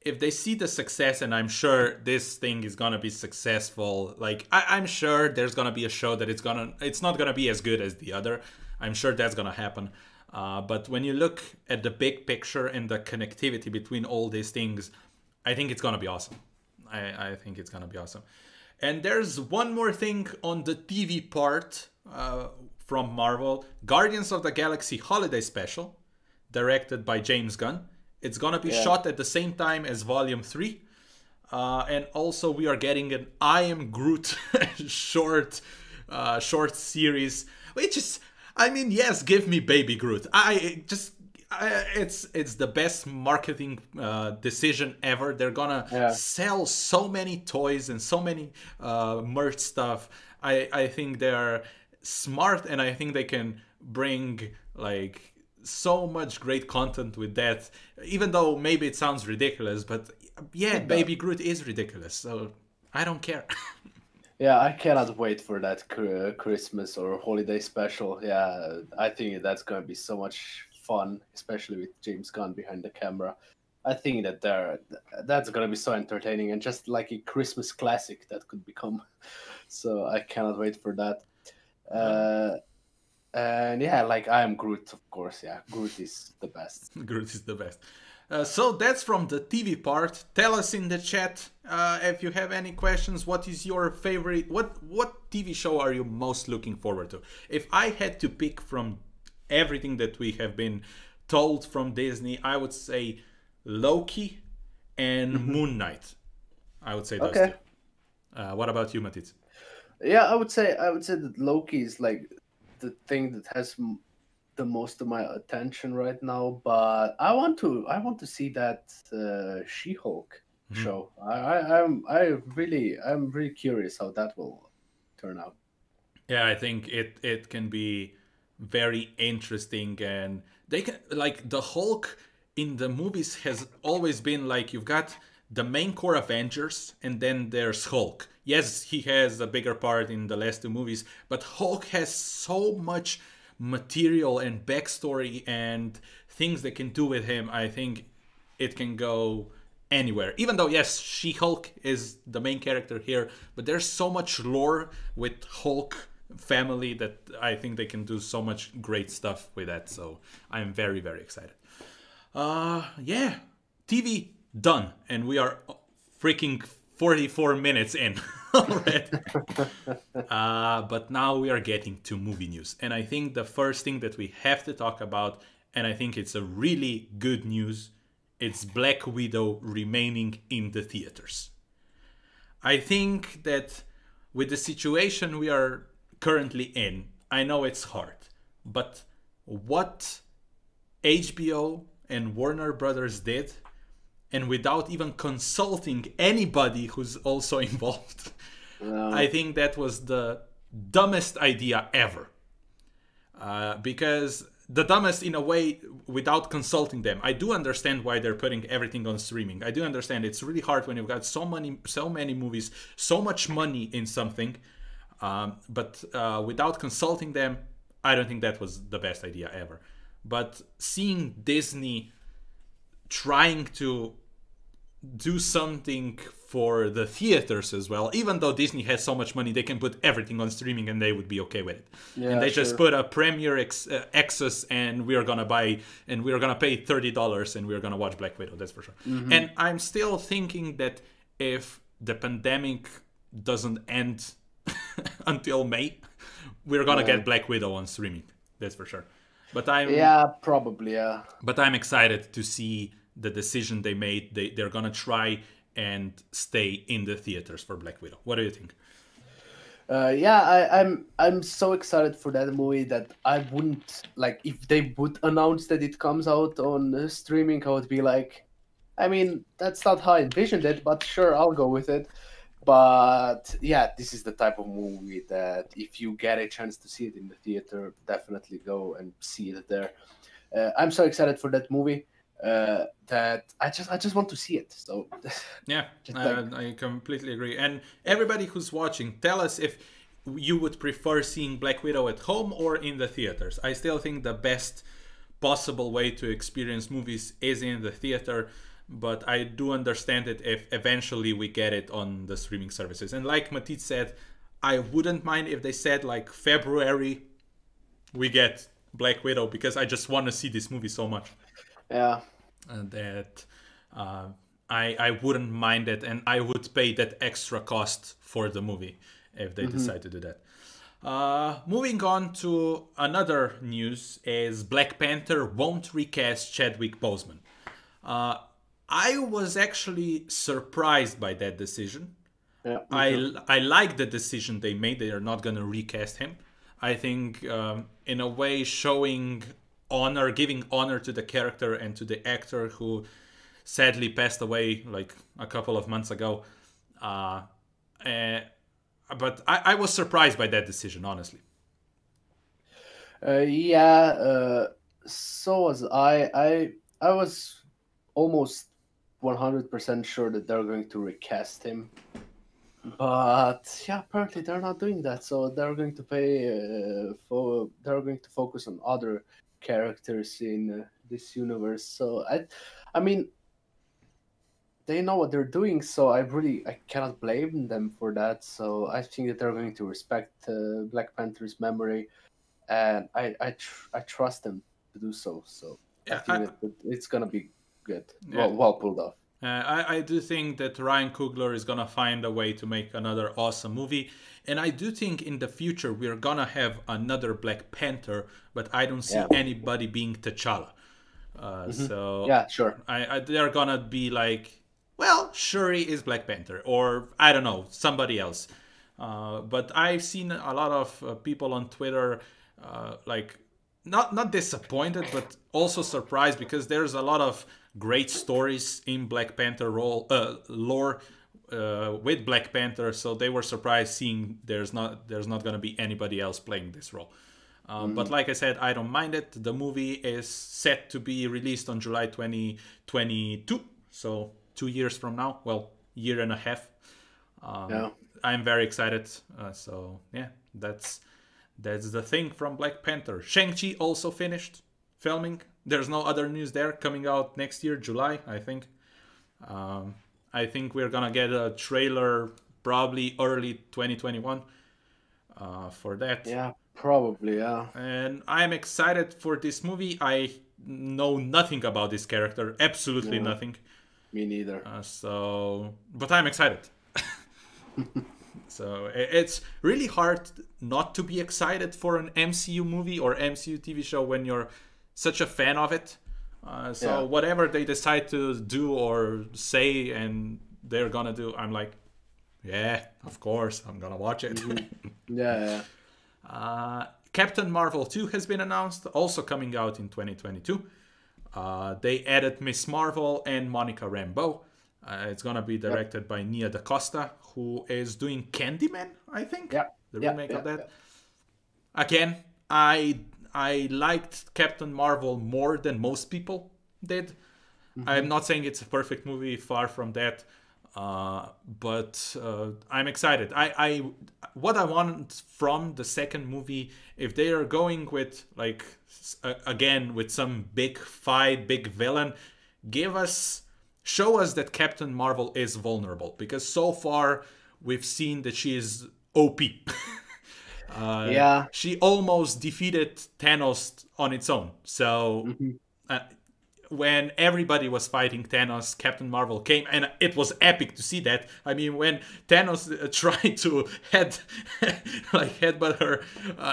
they see the success, and I'm sure this thing is gonna be successful, like I'm sure there's gonna be a show that it's not gonna be as good as the other. I'm sure that's gonna happen. But when you look at the big picture and the connectivity between all these things, I think it's gonna be awesome. I think it's gonna be awesome. And there's one more thing on the TV part from Marvel: Guardians of the Galaxy Holiday Special, directed by James Gunn. It's gonna be shot at the same time as Volume 3. And also we are getting an I Am Groot short series, which is, I mean, yes, give me Baby Groot. It's the best marketing decision ever. They're gonna sell so many toys and so many merch stuff. I think they're smart, and I think they can bring like so much great content with that. Even though maybe it sounds ridiculous, but yeah, Baby Groot is ridiculous, so I don't care. yeah, I cannot wait for that Christmas or holiday special. Yeah, I think that's going to be so much fun, especially with James Gunn behind the camera. I think that that's going to be so entertaining and just like a Christmas classic that could become. So I cannot wait for that. And yeah, like I am Groot, of course. Yeah, Groot is the best. Groot is the best. So that's from the TV part. Tell us in the chat if you have any questions. What is your favorite? What TV show are you most looking forward to? If I had to pick from everything that we have been told from Disney, I would say Loki and Moon Knight. I would say those two. What about you, Matit? Yeah, I would say that Loki is like the thing that has the most of my attention right now, but I want to see that She-Hulk show. I'm really curious how that will turn out. Yeah, I think it can be very interesting, and they can, like, the Hulk in the movies has always been like, you've got the main core Avengers, and then there's Hulk. Yes, he has a bigger part in the last two movies, but Hulk has so much material and backstory and things they can do with him. I think it can go anywhere. Even though, yes, She-Hulk is the main character here, but there's so much lore with Hulk family that I think they can do so much great stuff with that. So I'm very, very excited. Yeah, TV done, and we are freaking 44 minutes in already. But now we are getting to movie news, and I think the first thing that we have to talk about, and I think it's a really good news, it's Black Widow remaining in the theaters. I think that with the situation we are currently in, I know it's hard, but what HBO and Warner Brothers did, and without even consulting anybody who's also involved, I think that was the dumbest idea ever. Because the dumbest in a way without consulting them. I do understand why they're putting everything on streaming. I do understand it's really hard when you've got so many movies, so much money in something. But without consulting them, I don't think that was the best idea ever. But seeing Disney trying to do something for the theaters as well. Even though Disney has so much money, they can put everything on streaming and they would be okay with it. Yeah, and they sure. just put a premiere access, and we're gonna buy, and we're gonna pay $30, and we're gonna watch Black Widow. That's for sure. And I'm still thinking that if the pandemic doesn't end until May, we're gonna get Black Widow on streaming. That's for sure. But probably. But I'm excited to see the decision they made. They're gonna try and stay in the theaters for Black Widow. What do you think? I'm so excited for that movie that I wouldn't like if they would announce that it comes out on streaming. I would be like, I mean, that's not how I envisioned it, but sure, I'll go with it. But yeah, this is the type of movie that if you get a chance to see it in the theater, definitely go and see it there. I'm so excited for that movie that I just want to see it. So yeah, I completely agree. And everybody who's watching, tell us if you would prefer seeing Black Widow at home or in the theaters. I still think the best possible way to experience movies is in the theater. But I do understand it if eventually we get it on the streaming services. And like Matit said, I wouldn't mind if they said like February we get Black Widow, because I just want to see this movie so much. Yeah. That I wouldn't mind it, and I would pay that extra cost for the movie if they decide to do that. Moving on to another news is Black Panther won't recast Chadwick Boseman. I was actually surprised by that decision. Yeah, I like the decision they made. They are not going to recast him. I think in a way showing honor, giving honor to the character and to the actor who sadly passed away like a couple of months ago. But I was surprised by that decision, honestly. So was I was almost 100% sure that they're going to recast him, but yeah, apparently they're not doing that. So they're going to they're going to focus on other characters in this universe. So I mean, they know what they're doing. So I cannot blame them for that. So I think that they're going to respect Black Panther's memory, and I trust them to do so. So I think that it's gonna be good. Yeah. Well pulled off. I do think that Ryan Coogler is gonna find a way to make another awesome movie, and I do think in the future we're gonna have another Black Panther, but I don't see anybody being T'Challa. So yeah, sure. They're gonna be like, well, Shuri is Black Panther, or I don't know, somebody else. But I've seen a lot of people on Twitter like not disappointed, but also surprised, because there's a lot of great stories in Black Panther lore with Black Panther, so they were surprised seeing there's not going to be anybody else playing this role. But like I said, I don't mind it. The movie is set to be released on July 2022, so 2 years from now. Well, year and a half. I'm very excited. So yeah, that's the thing from Black Panther. Shang-Chi also finished filming. There's no other news there, coming out next year, July, I think. I think we're gonna get a trailer probably early 2021 for that. Yeah, probably, yeah. And I'm excited for this movie. I know nothing about this character, absolutely nothing. Me neither. But I'm excited. So it's really hard not to be excited for an MCU movie or MCU TV show when you're such a fan of it. Whatever they decide to do or say and they're gonna do, I'm like, yeah, of course, I'm gonna watch it. Captain Marvel 2 has been announced, also coming out in 2022. They added Miss Marvel and Monica Rambeau. It's gonna be directed by Nia DaCosta, who is doing Candyman, I think. The remake of that. Again, I liked Captain Marvel more than most people did. I'm not saying it's a perfect movie, far from that. But I'm excited. What I want from the second movie, if they are going with again with some big fight, big villain, give us show us that Captain Marvel is vulnerable, because so far we've seen that she is OP. Yeah. She almost defeated Thanos on its own. So uh, when everybody was fighting Thanos, Captain Marvel came, and it was epic to see that. I mean, when Thanos tried to headbutt her,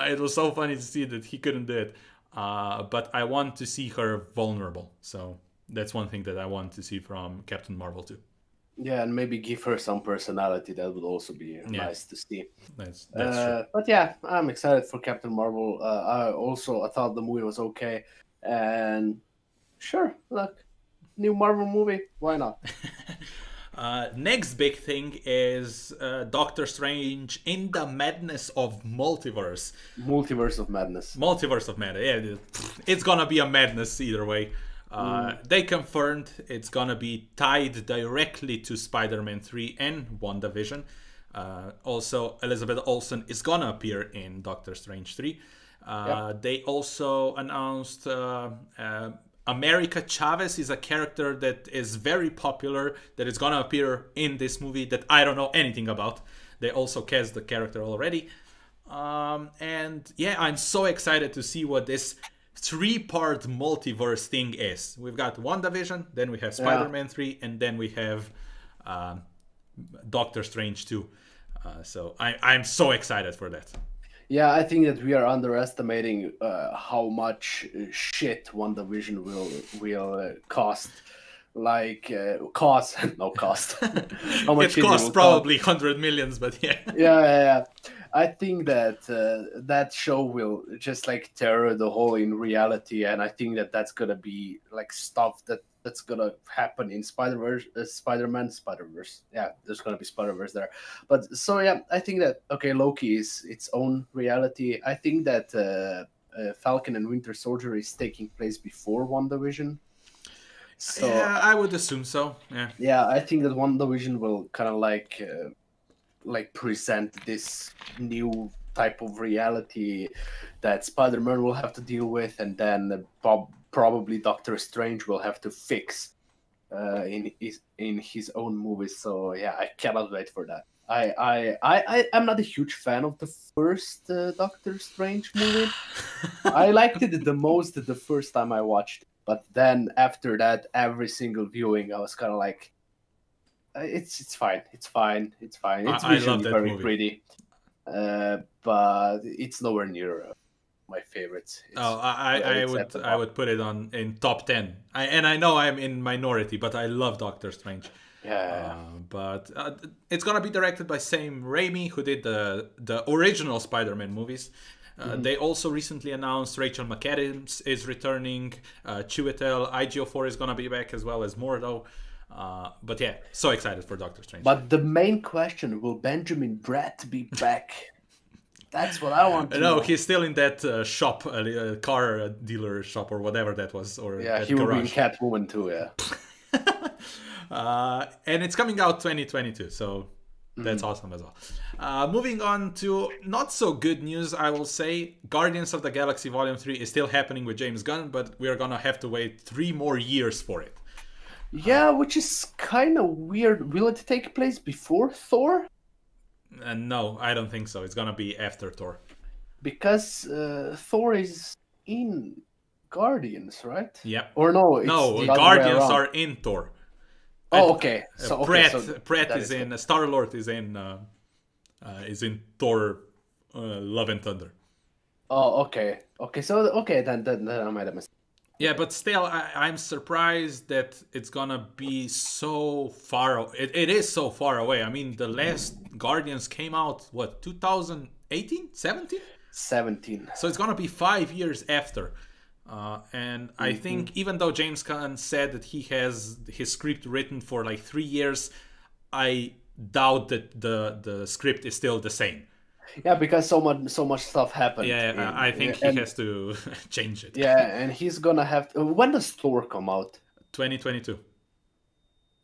it was so funny to see that he couldn't do it. But I want to see her vulnerable. So that's one thing that I want to see from Captain Marvel too. Yeah, and maybe give her some personality. That would also be nice to see. That's true. But yeah, I'm excited for Captain Marvel. I thought the movie was okay, and sure, look, new Marvel movie. Why not? Next big thing is Doctor Strange in the Madness of Multiverse. Multiverse of Madness. Multiverse of Madness. Yeah, it's gonna be a madness either way. They confirmed it's gonna be tied directly to Spider-Man 3 and WandaVision. Also, Elizabeth Olsen is gonna appear in Doctor Strange 3. They also announced America Chavez is a character that is very popular, that is gonna appear in this movie that I don't know anything about. They also cast the character already. And yeah, I'm so excited to see what this 3-part multiverse thing is. We've got WandaVision, then we have Spider-Man 3, and then we have Doctor Strange 2. So I'm so excited for that. Yeah, I think that we are underestimating how much shit WandaVision will cost. Like cost, no cost. How much it costs probably 100 millions, but yeah. Yeah. I think that that show will just like tear the hole in reality, and I think that that's gonna be like stuff that's gonna happen in Spider-Verse, Spider-Man, Spider-Verse. Yeah, there's gonna be Spider-Verse there. But so yeah, I think that Loki is its own reality. I think that Falcon and Winter Soldier is taking place before WandaVision. So yeah, I would assume so. Yeah, I think that WandaVision will kind of like present this new type of reality that Spider-Man will have to deal with, and then probably Doctor Strange will have to fix in his own movies. So yeah, I cannot wait for that. I'm not a huge fan of the first Doctor Strange movie. I liked it the most the first time I watched it, but then after that, every single viewing, I was kind of like, it's fine. It's visually very pretty, but it's nowhere near my favorites. I would put it in top 10. I know I'm in minority, but I love Doctor Strange. But it's gonna be directed by Sam Raimi, who did the original Spider-Man movies. They also recently announced Rachel McAdams is returning. Chiwetel Ejiofor is gonna be back, as well as Mordo. But yeah, so excited for Doctor Strange. But the main question, will Benjamin Bratt be back? That's what I want to know. No, he's still in that shop, car dealer shop, or whatever that was. Or yeah, he will be in Catwoman too, yeah. And it's coming out 2022, so that's awesome as well. Moving on to not so good news, I will say. Guardians of the Galaxy Volume 3 is still happening with James Gunn, but we are gonna have to wait 3 more years for it. Yeah, which is kind of weird. Will it take place before Thor? No, I don't think so. It's gonna be after Thor. Because Thor is in Guardians, right? Yeah. Or no? No, Guardians are in Thor. Oh, okay. So Pratt is in. Star-Lord is in Thor: Love and Thunder. Oh, okay. So then I made a mistake. Yeah, but still, I'm surprised that it's gonna be so far. It is so far away. I mean, the last Guardians came out, what, 2018? 17? 17. So it's gonna be 5 years after. And I think even though James Gunn said that he has his script written for like 3 years, I doubt that the script is still the same. Yeah, because so much stuff happened. Yeah, I think he has to change it. Yeah, and he's gonna have to... When does Thor come out? 2022.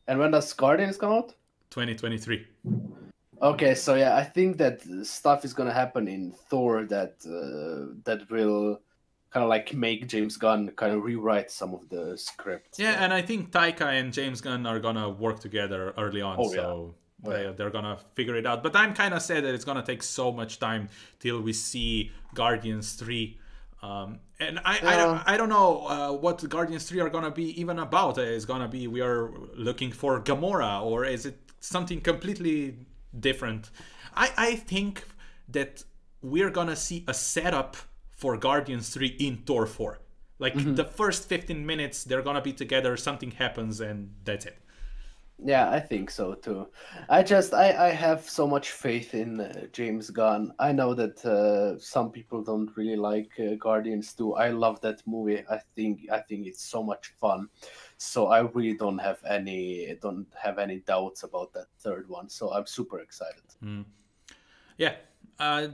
And when does Guardians come out? 2023. Okay, so yeah, I think that stuff is gonna happen in Thor that will kind of like make James Gunn kind of rewrite some of the scripts. Yeah, and I think Taika and James Gunn are gonna work together early on, Oh yeah. so they're gonna figure it out. But I'm kind of sad that it's gonna take so much time till we see Guardians 3. And I don't know what Guardians 3 are gonna be even about. Is gonna be we are looking for Gamora, or is it something completely different? I think that we're gonna see a setup for Guardians 3 in Thor 4. Like the first 15 minutes, they're gonna be together, something happens, and that's it. Yeah, I think so too. I have so much faith in James Gunn. I know that some people don't really like Guardians 2. I love that movie. I think it's so much fun. So I really don't have any doubts about that third one. So I'm super excited. Yeah,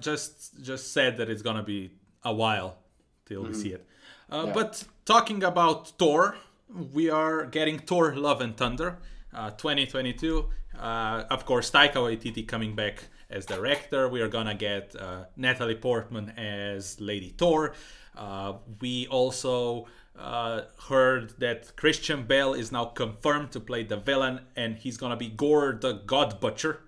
just said that it's gonna be a while till we see it. But talking about Thor, we are getting Thor: Love and Thunder, 2022. Of course, Taika Waititi coming back as director. We are gonna get Natalie Portman as Lady Thor. We also heard that Christian Bale is now confirmed to play the villain, and he's gonna be Gore the God Butcher.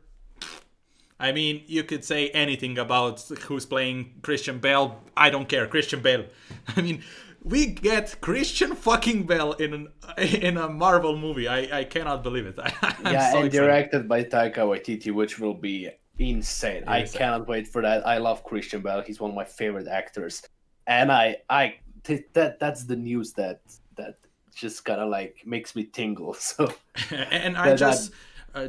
I mean, you could say anything about who's playing Christian Bale. I don't care. Christian Bale. I mean, we get Christian fucking Bale in a Marvel movie. I cannot believe it. Yeah, so and excited. Directed by Taika Waititi, which will be insane. I cannot wait for that. I love Christian Bale. He's one of my favorite actors, and that's the news that just kind of like makes me tingle. So, and I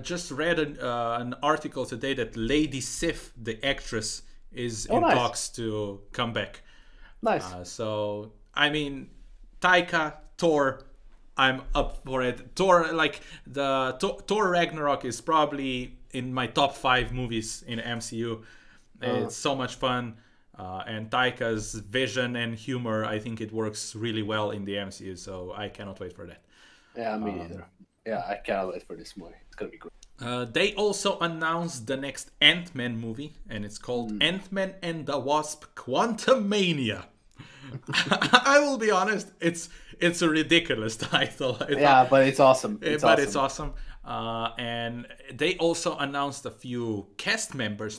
just read an article today that Lady Sif, the actress, is in talks to come back. Nice. So, I mean, Taika, Thor, I'm up for it. Thor, like, Thor Ragnarok is probably in my top 5 movies in MCU. It's so much fun. And Taika's vision and humor, I think it works really well in the MCU. So I cannot wait for that. Yeah, me neither. Yeah, I cannot wait for this movie. It's gonna be great. They also announced the next Ant-Man movie, and it's called Ant-Man and the Wasp: Quantumania. I will be honest, it's a ridiculous title. But it's awesome. It's awesome. And they also announced a few new cast members.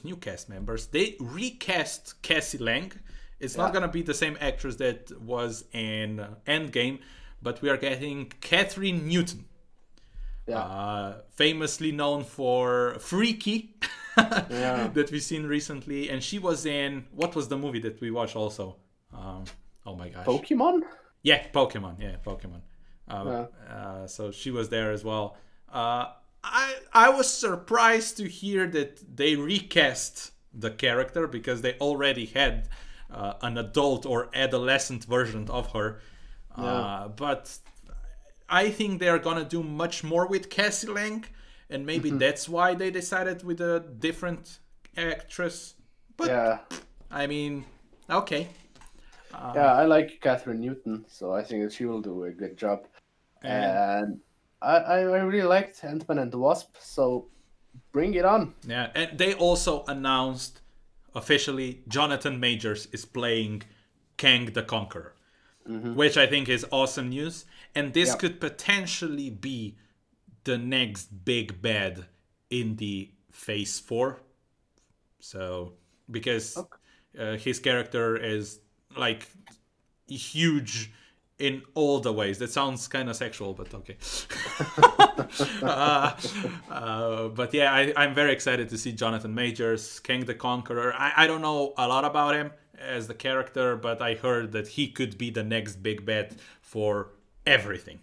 They recast Cassie Lang. It's not gonna be the same actress that was in Endgame, but we are getting Catherine Newton. Famously known for Freaky that we've seen recently, and she was in, what was the movie that we watched also? Oh my gosh, Pokemon. Pokemon. So she was there as well. I was surprised to hear that they recast the character, because they already had an adult or adolescent version of her. But I think they're gonna do much more with Cassie Lang, and maybe that's why they decided with a different actress. But I mean, okay. I like Catherine Newton, so I think that she will do a good job. And I really liked Ant-Man and the Wasp, so bring it on. Yeah, and they also announced officially Jonathan Majors is playing Kang the Conqueror, which I think is awesome news. And this could potentially be the next big bad in the Phase 4. So, because his character is like huge in all the ways. That sounds kind of sexual, but okay. But yeah, I'm very excited to see Jonathan Majors, Kang the Conqueror. I don't know a lot about him as the character, but I heard that he could be the next big bet for everything.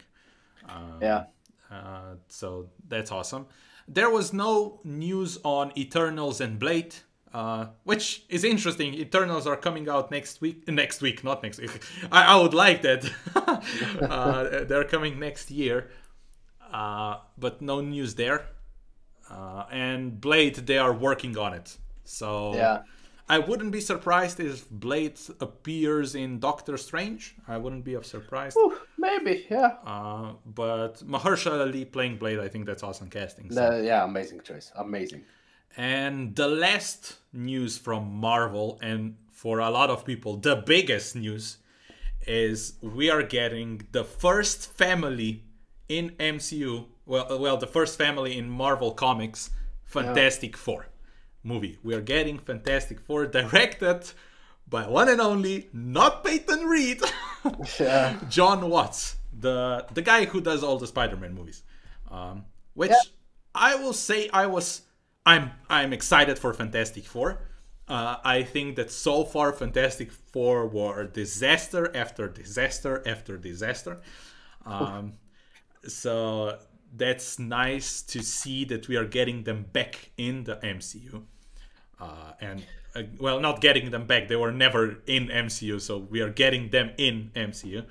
So that's awesome. There was no news on Eternals and Blade, which is interesting. Eternals are coming out next week, not next week. I would like that. They're coming next year, but no news there. And Blade, they are working on it. So I wouldn't be surprised if Blade appears in Doctor Strange. I wouldn't be surprised. Ooh, maybe, but Mahershala Ali playing Blade, I think that's awesome casting. So. Amazing choice. Amazing. And the last news from Marvel, and for a lot of people, the biggest news, is we are getting the first family in MCU, well, the first family in Marvel Comics, Fantastic Four movie. We are getting Fantastic Four directed by one and only, not Peyton Reed, John Watts, the guy who does all the Spider-Man movies. Which I will say I'm excited for Fantastic Four. I think that so far Fantastic Four were disaster after disaster after disaster. So that's nice to see that we are getting them back in the MCU. Well, not getting them back. They were never in MCU, so we are getting them in MCU.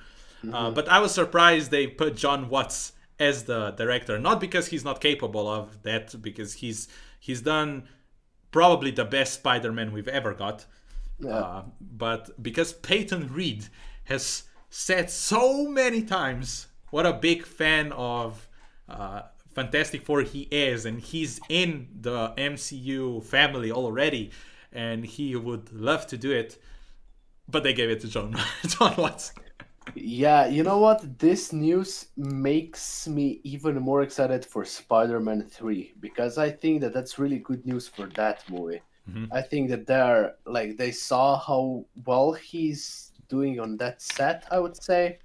But I was surprised they put John Watts as the director. Not because he's not capable of that, because he's done probably the best Spider-Man we've ever got. But because Peyton Reed has said so many times what a big fan of Fantastic Four he is, and he's in the MCU family already, and he would love to do it, but they gave it to John Watts. Yeah, you know what? This news makes me even more excited for Spider-Man 3, because I think that that's really good news for that movie. I think that they saw how well he's doing on that set, I would say,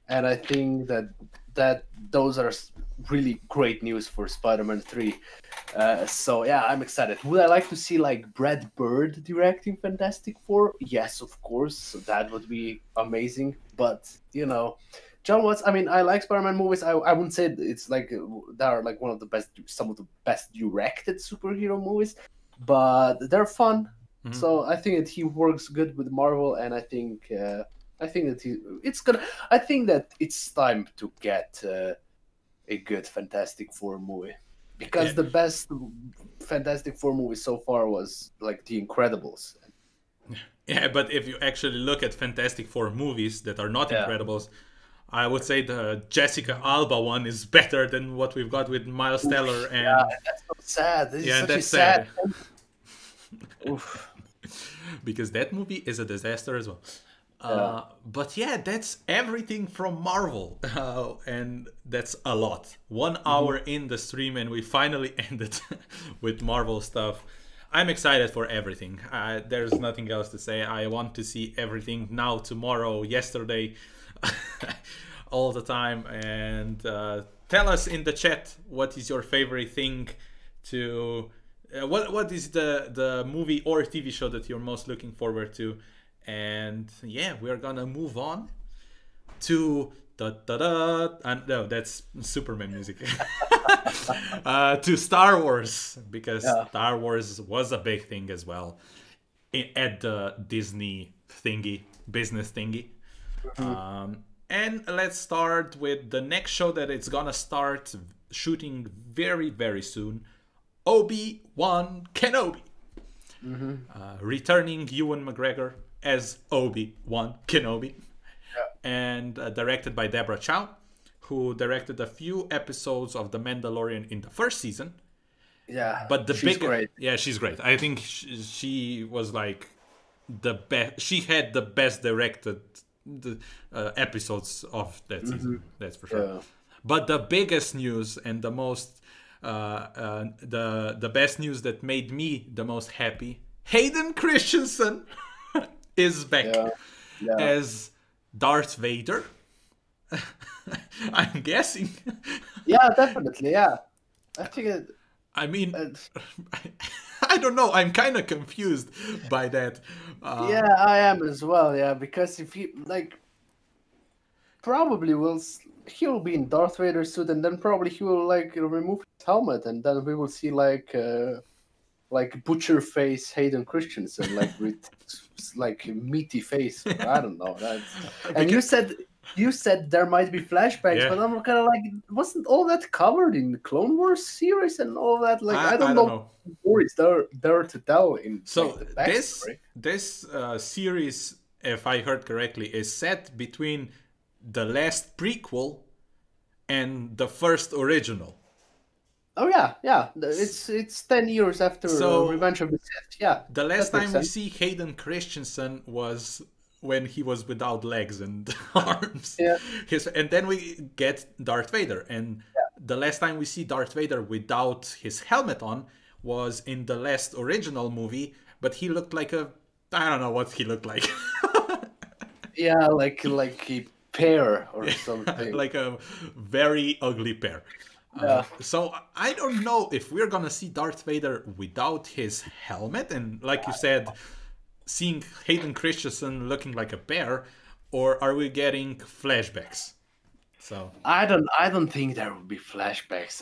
and I think that those are really great news for Spider-Man 3. So yeah, I'm excited. Would I like to see like Brad Bird directing Fantastic Four? Yes, of course. So that would be amazing. But John Watts. I mean, I like Spider-Man movies. I wouldn't say it's like they are like some of the best directed superhero movies, but they're fun. So I think that he works good with Marvel, and I think that I think that it's time to get a good Fantastic Four movie, because the best Fantastic Four movie so far was like The Incredibles. Yeah, but if you actually look at Fantastic Four movies that are not Incredibles, I would say the Jessica Alba one is better than what we've got with Miles Teller. And that's so sad. This is such that's a sad. Because that movie is a disaster as well. But yeah, that's everything from Marvel, and that's a lot. 1 hour in the stream, and we finally ended with Marvel stuff. I'm excited for everything. There's nothing else to say. I want to see everything now, tomorrow, yesterday, all the time. And tell us in the chat, what is your favorite thing to... what is the movie or TV show that you're most looking forward to? And yeah, we're gonna move on to no, that's Superman music. To Star Wars, because Star Wars was a big thing as well at the Disney business thingy. And let's start with the next show that it's gonna start shooting very, very soon. Obi-Wan Kenobi. Returning Ewan McGregor as Obi-Wan Kenobi. And directed by Deborah Chow, who directed a few episodes of The Mandalorian in the first season. Yeah, but she's great. Yeah, she's great. I think she was like the best. She had the best directed episodes of that season. That's for sure. Yeah. But the biggest news and the most the best news that made me the most happy: Hayden Christensen is back as Darth Vader. I'm guessing. Yeah, definitely. Yeah, I think. I mean, I don't know. I'm kind of confused by that. Yeah, I am as well. Yeah, because if he probably he'll be in Darth Vader suit, and then probably he will remove his helmet, and then we will see like butcher face Hayden Christensen, with meaty face. I don't know. And you said there might be flashbacks, but I'm kind of wasn't all that covered in the Clone Wars series and all that? I don't know. What is there to tell in the backstory? This series, if I heard correctly, is set between the last prequel and the first original. Oh yeah. It's 10 years after Revenge of the Sith. Yeah. The last time we see Hayden Christensen was when he was without legs and arms. Yeah. And then we get Darth Vader, and the last time we see Darth Vader without his helmet on was in the last original movie, but he looked like I don't know what he looked like. Yeah, like a pear or something. Like a very ugly pear. Yeah. So I don't know if we're gonna see Darth Vader without his helmet, and like you said, seeing Hayden Christensen looking like a bear, or are we getting flashbacks? So I don't think there will be flashbacks.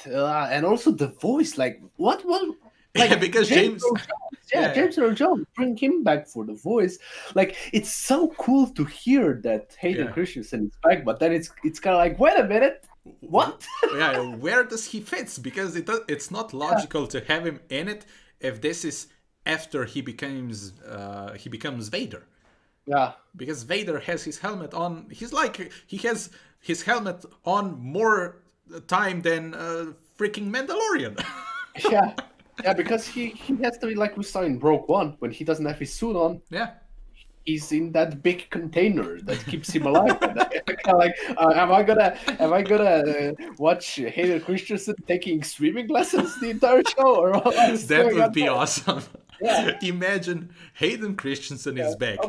And also the voice, like what was like because James Earl Jones. Yeah, James Earl Jones, bring him back for the voice. Like it's so cool to hear that Hayden Christensen is back, but then it's kind of like, wait a minute, what? Yeah, where does he fit? Because it's not logical to have him in it if this is after he becomes Vader. Yeah, because Vader has his helmet on. He has his helmet on more time than freaking Mandalorian. yeah, yeah. Because he has to be like we saw in Rogue One when he doesn't have his suit on. Yeah. He's in that big container that keeps him alive. Like, am I gonna watch Hayden Christensen taking swimming lessons the entire show, or what's that going would on be there? awesome. Yeah. Imagine Hayden Christensen is back.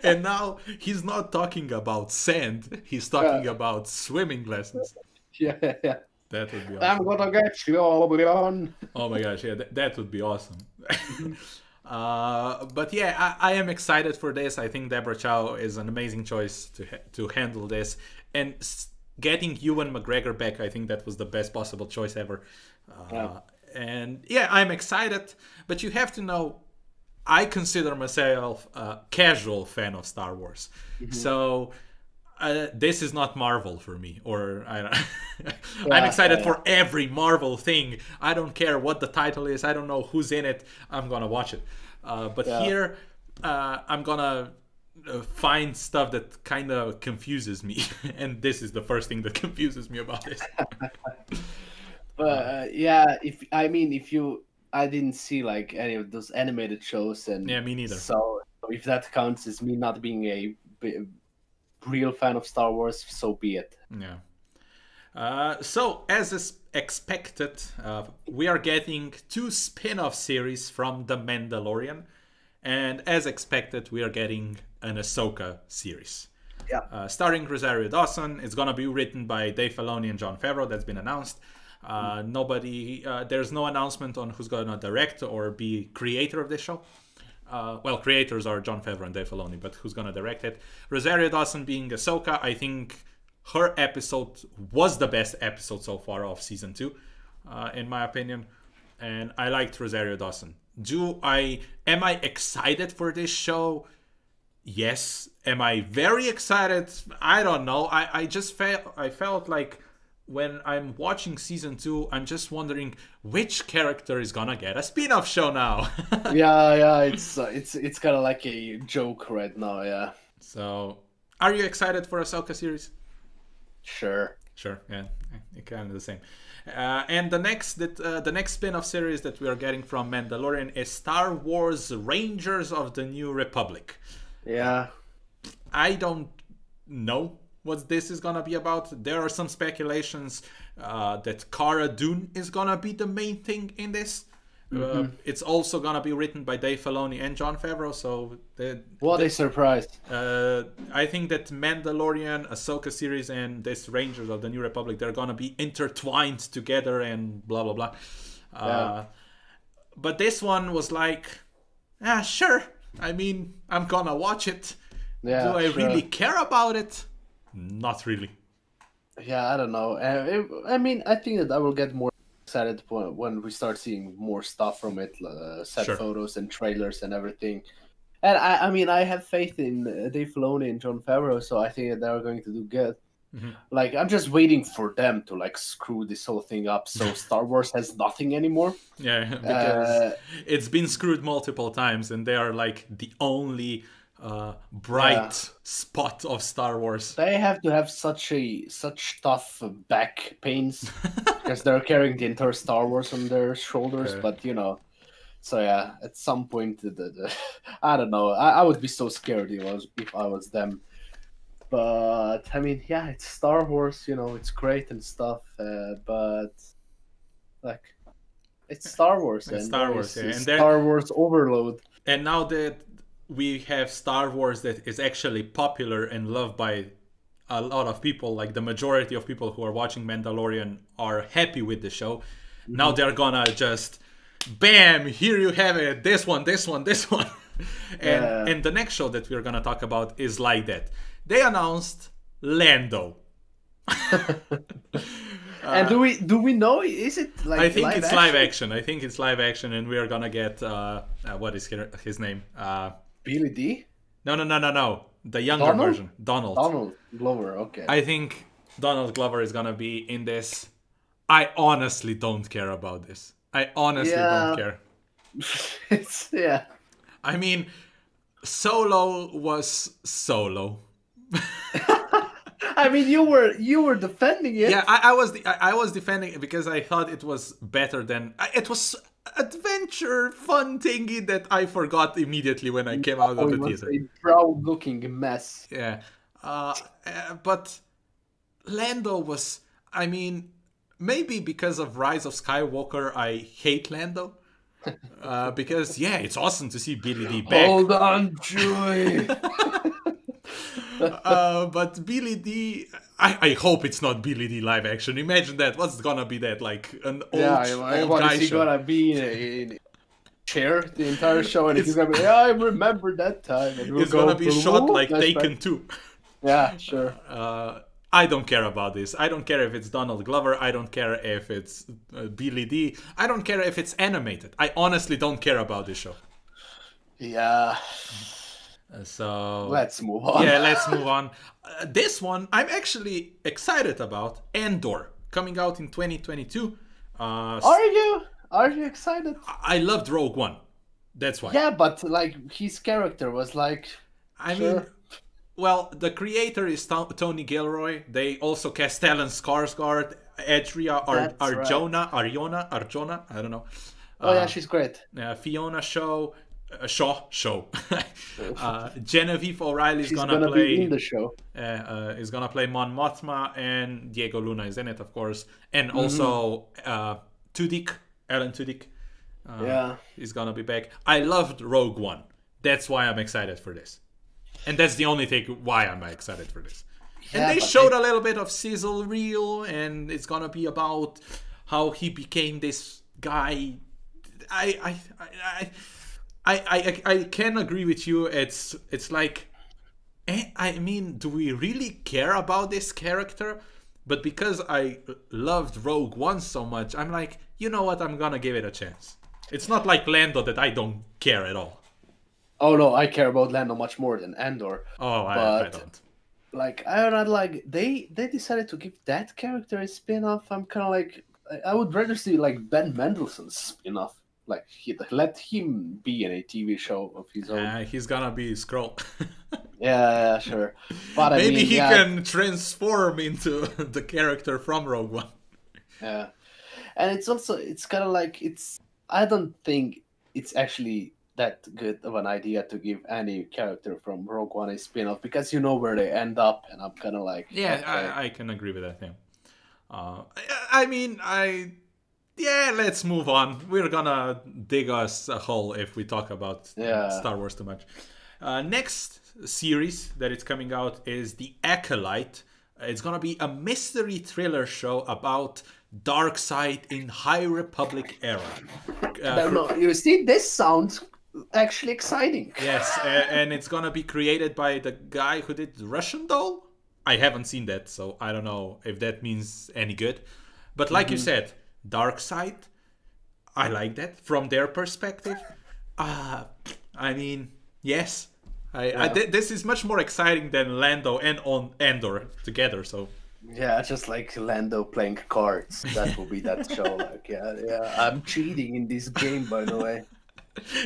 And now he's not talking about sand, he's talking about swimming lessons. Yeah. That would be awesome. I'm gonna get you on. Oh my gosh, yeah, that would be awesome. But yeah, I am excited for this. I think Deborah Chow is an amazing choice to handle this. And getting Ewan McGregor back, I think that was the best possible choice ever. And yeah, I'm excited. But you have to know, I consider myself a casual fan of Star Wars. So this is not Marvel for me. Or I'm excited for every Marvel thing. I don't care what the title is. I don't know who's in it. I'm going to watch it. But here, I'm going to find stuff that kind of confuses me. And this is the first thing that confuses me about this. I didn't see like any of those animated shows, and yeah, me neither. So if that counts as me not being a real fan of Star Wars, so be it. Yeah. So as is expected, we are getting 2 spin-off series from The Mandalorian, and as expected, we are getting an Ahsoka series. Yeah. Starring Rosario Dawson. It's gonna be written by Dave Filoni and Jon Favreau. That's been announced. There's no announcement on who's gonna direct or be creator of this show. Creators are Jon Favreau and Dave Filoni, but who's gonna direct it? Rosario Dawson being Ahsoka, I think her episode was the best episode so far of season 2, in my opinion, and I liked Rosario Dawson. Am I excited for this show? Yes. Am I very excited? I don't know. I felt like when I'm watching season 2, I'm just wondering which character is gonna get a spin-off show now. Yeah, it's kind of like a joke right now. Yeah. So, are you excited for Ahsoka series? Sure. Yeah, kind of the same. And the next spin-off series that we are getting from Mandalorian is Star Wars Rangers of the New Republic. Yeah. I don't know what this is gonna be about. There are some speculations that Cara Dune is gonna be the main thing in this. It's also gonna be written by Dave Filoni and Jon Favreau. So what a surprise! I think that Mandalorian, Ahsoka series, and this Rangers of the New Republic, they're gonna be intertwined together and blah blah blah. But this one was like, sure. I mean, I'm gonna watch it. Yeah, do I really care about it? Not really. Yeah, I don't know. I mean, I think that I will get more excited when we start seeing more stuff from it, set photos and trailers and everything. And I mean, I have faith in Dave Filoni and Jon Favreau, so I think that they're going to do good. Like, I'm just waiting for them to like screw this whole thing up, so Star Wars has nothing anymore. Yeah, because it's been screwed multiple times, and they are like the only bright spot of Star Wars. They have to have such tough back pains because they're carrying the entire Star Wars on their shoulders. But you know, So yeah, at some point, I don't know. I would be so scared if I was them. But I mean, yeah, it's Star Wars. It's great and stuff. But like, it's Star Wars, It's and Star there Wars, is yeah. a And there, Star Wars overload. and now that we have Star Wars that is actually popular and loved by a lot of people, like the majority of people who are watching Mandalorian are happy with the show. Now they're gonna just bam, here you have it, this one, this one, this one. And the next show that we're gonna talk about is like that. They announced Lando. And do we know, is it like I think live it's action? live action. I think it's live action, and we are gonna get what is his name? Billy D? No. The younger Donald? version, Donald. Donald Glover, okay. I think Donald Glover is gonna be in this. I honestly don't care about this. I honestly don't care. Yeah. I mean, Solo was Solo. I mean, you were defending it. Yeah, I was defending it because I thought it was better than it was adventure fun thingy that I forgot immediately when I came out of the was theater. a proud-looking mess. Yeah, but Lando was. I mean, maybe because of Rise of Skywalker, I hate Lando. Because yeah, it's awesome to see Billy D back. Hold on, Chewie. But Billy D, I hope it's not Billy D live action. Imagine that. What's gonna be that? Like an old what guy is he show? gonna be in a chair the entire show? And he's gonna be, I remember that time. And we'll It's gonna be shot like Taken 2. Yeah, sure. I don't care about this. I don't care if it's Donald Glover. I don't care if it's Billy D. I don't care if it's animated. I honestly don't care about this show. Yeah. So let's move on. Yeah, let's move on. This one I'm actually excited about. Andor, coming out in 2022. Are you excited? I loved Rogue One. That's why. Yeah, but like his character was like. I mean, well, the creator is Tony Gilroy. They also cast Stellan Skarsgård, Adria Arjona. I don't know. Oh yeah, she's great. Fiona Shaw. Genevieve O'Reilly is gonna play. Be in the show. Is gonna play Mon Mothma, and Diego Luna is in it, of course, and also Alan Tudyk. Is gonna be back. I loved Rogue One. That's why I'm excited for this, and that's the only thing why I'm excited for this. Yeah, and they showed a little bit of sizzle reel, and it's gonna be about how he became this guy. I can agree with you. It's like, I mean, do we really care about this character? But because I loved Rogue One so much, I'm like, you know what? I'm gonna give it a chance. It's not like Lando that I don't care at all. Oh no, I care about Lando much more than Andor. Oh, I don't. Like, I don't know, like they decided to give that character a spin-off. I'm kind of like, I would rather see like Ben Mendelsohn's spin-off. Like, let him be in a TV show of his own. He's gonna be Skrull. Yeah, sure. But maybe he can transform into the character from Rogue One. Yeah, and it's kind of like I don't think it's actually that good of an idea to give any character from Rogue One a spin-off, because you know where they end up, and I'm kind of like, yeah, okay. I can agree with that. Yeah. I mean, yeah, let's move on. We're gonna dig us a hole if we talk about Star Wars too much. Next series that is coming out is The Acolyte. It's gonna be a mystery thriller show about dark side in High Republic era. No, you see, this sounds actually exciting. Yes, and it's gonna be created by the guy who did Russian Doll. I haven't seen that, so I don't know if that means any good. But like you said, dark side, I like that from their perspective. I mean, yes, this is much more exciting than Lando and on Andor together. So yeah, just like Lando playing cards. That will be that show. Like, yeah, I'm cheating in this game, by the way.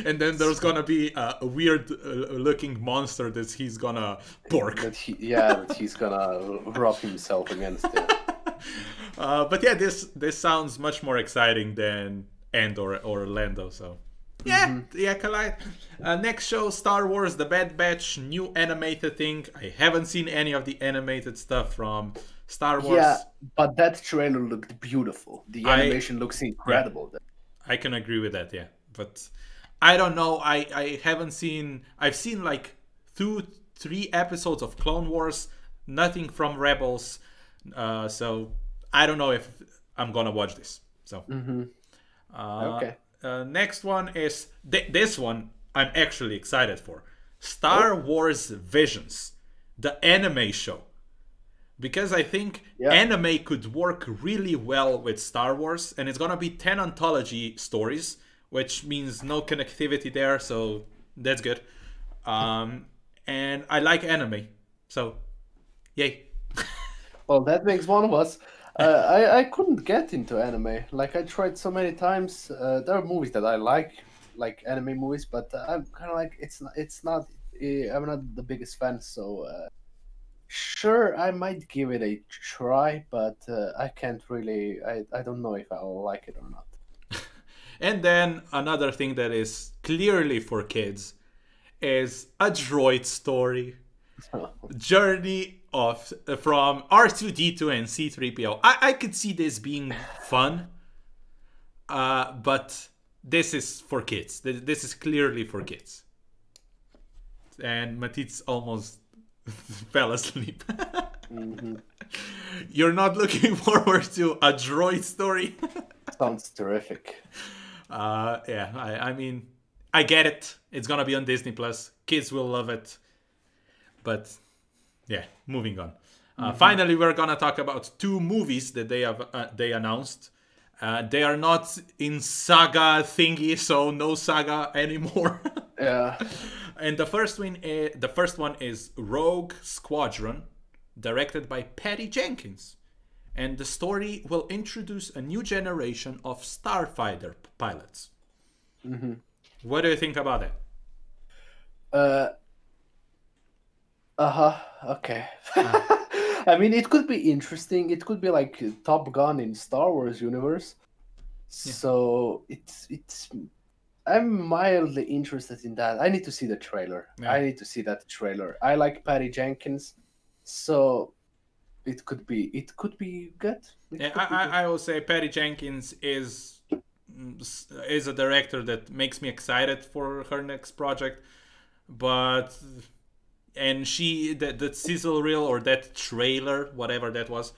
And then there's gonna be a weird looking monster that he's gonna pork. That he's gonna rub himself against it. But yeah, this sounds much more exciting than Andor or Lando. So Yeah, the Acolyte. Next show, Star Wars The Bad Batch, new animated thing. I haven't seen any of the animated stuff from Star Wars. Yeah, but that trailer looked beautiful. The animation looks Yeah, incredible. I can agree with that, yeah. But I don't know, I haven't seen... I've seen like 2-3 episodes of Clone Wars, nothing from Rebels, so I don't know if I'm gonna watch this. So Okay. next one is this one I'm actually excited for. Star Wars Visions, the anime show. Because I think anime could work really well with Star Wars, and it's gonna be 10 anthology stories, which means no connectivity there, so that's good. And I like anime, so yay. Well, that makes one of us. I couldn't get into anime. Like, I tried so many times. There are movies that I like anime movies, but I'm kind of like it's not. I'm not the biggest fan, so sure, I might give it a try, but I can't really. I don't know if I'll like it or not. And then another thing that is clearly for kids is a droid story. Journey of from R2D2 and C3PO. I could see this being fun, but this is for kids. This is clearly for kids. And Matitz almost fell asleep. You're not looking forward to a droid story? Sounds terrific. Yeah, I mean, I get it. It's gonna be on Disney Plus. Kids will love it. But yeah, moving on. Finally, we're gonna talk about 2 movies that they announced. They are not in saga thingy, so no saga anymore. Yeah. And the first one is Rogue Squadron, directed by Patty Jenkins. And the story will introduce a new generation of starfighter pilots. What do you think about that? Okay. I mean, it could be interesting. It could be like Top Gun in Star Wars universe. So it's. I'm mildly interested in that. I need to see the trailer. Yeah. I need to see that trailer. I like Patty Jenkins, so it could be good. I will say Patty Jenkins is a director that makes me excited for her next project, but that sizzle reel or that trailer, whatever that was